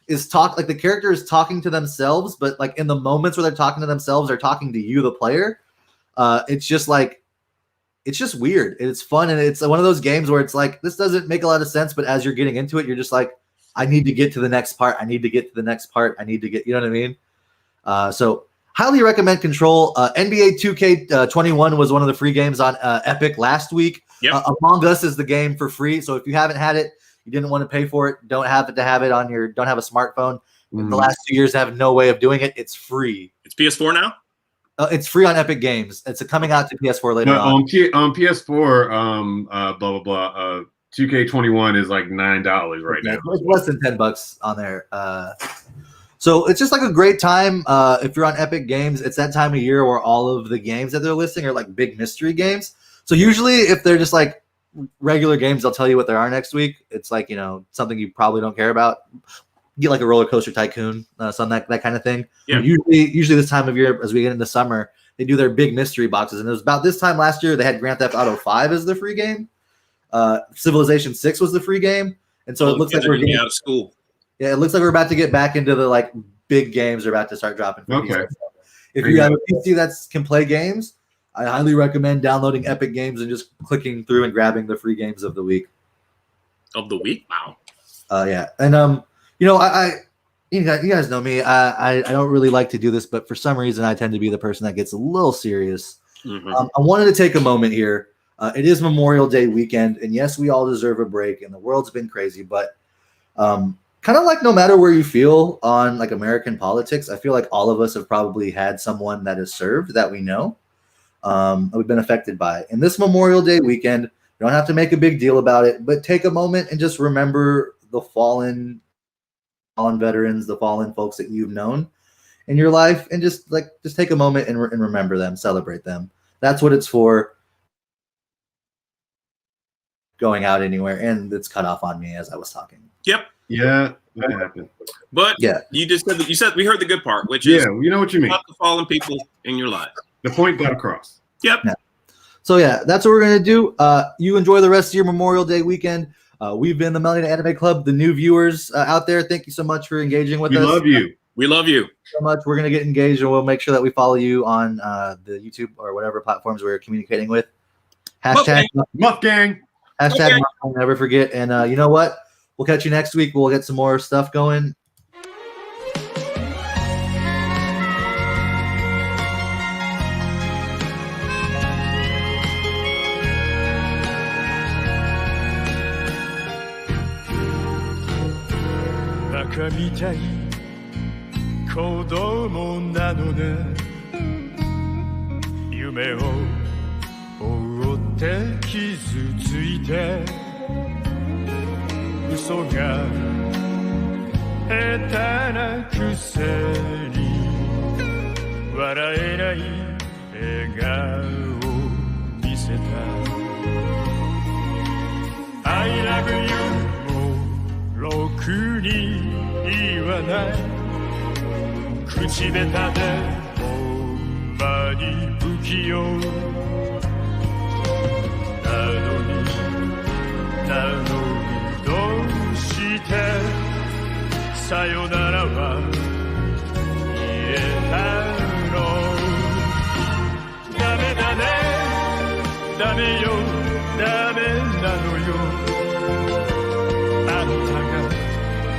S1: is like the character is talking to themselves, but like in the moments where they're talking to themselves, they're talking to you, the player. It's just like it's just weird. It's fun, and it's one of those games where it's like this doesn't make a lot of sense, but as you're getting into it, you're just like, I need to get to the next part. I need to get to the next part. I need to get, you know what I mean? So highly recommend Control. NBA 2K21 was one of the free games on Epic last week.
S3: Yep.
S1: Among Us is the game for free. So if you haven't had it, you didn't want to pay for it, don't have it to have it on don't have a smartphone. In the last 2 years, have no way of doing it. It's free.
S3: It's PS4 now?
S1: It's free on Epic Games. It's coming out to PS4 later on.
S2: On PS4, blah blah blah. 2K21 is like $9 right now.
S1: It's less than $10 on there. So it's just like a great time. If you're on Epic Games, it's that time of year where all of the games that they're listing are like big mystery games. So usually if they're just like regular games, they'll tell you what there are next week. It's like, you know, something you probably don't care about. Get like a Roller Coaster Tycoon, something that kind of thing.
S3: Yeah.
S1: Usually this time of year, as we get into summer, they do their big mystery boxes. And it was about this time last year, they had Grand Theft Auto 5 as the free game. Civilization 6 was the free game. And so it looks like we're getting
S3: out of school.
S1: Yeah, it looks like we're about to get back into the like big games are about to start dropping.
S2: Okay.
S1: If you have a PC that can play games, I highly recommend downloading Epic Games and just clicking through and grabbing the free games of the week.
S3: Of the week? Wow.
S1: Yeah, and you know, you guys know me. I don't really like to do this, but for some reason, I tend to be the person that gets a little serious.
S3: Mm-hmm.
S1: I wanted to take a moment here. It is Memorial Day weekend, and yes, we all deserve a break, and the world's been crazy, but kind of like no matter where you feel on like American politics, I feel like all of us have probably had someone that has served that we know. We've been affected by it. And this Memorial Day weekend, you don't have to make a big deal about it, but take a moment and just remember the fallen veterans, the fallen folks that you've known in your life, and just take a moment and remember them, celebrate them. That's what it's for. Going out anywhere, and it's cut off on me as I was talking.
S3: Yep.
S2: Yeah, that happened.
S3: But
S1: yeah,
S3: you just said we heard the good part, which is
S2: you know what you mean.
S3: Not the fallen people in your life.
S2: The point got across.
S3: Yep.
S1: Yeah. So yeah, that's what we're gonna do. You enjoy the rest of your Memorial Day weekend. We've been the Melanie Anime Club. The new viewers out there, thank you so much for engaging with us.
S2: We love you.
S3: We love you
S1: so much. We're gonna get engaged, and we'll make sure that we follow you on the YouTube or whatever platforms we're communicating with. Hashtag
S2: Muff Gang.
S1: Hashtag Muff Gang, never forget. And you know what? We'll catch you next week. We'll get some more stuff going.
S5: バカみたい子供なのね夢を追って傷ついて嘘が下手なくせに笑えない笑顔見せた I love you もろくに言わない口下手でほんまに不器用なのにどうしてさよならは言えたのダメだねダメよ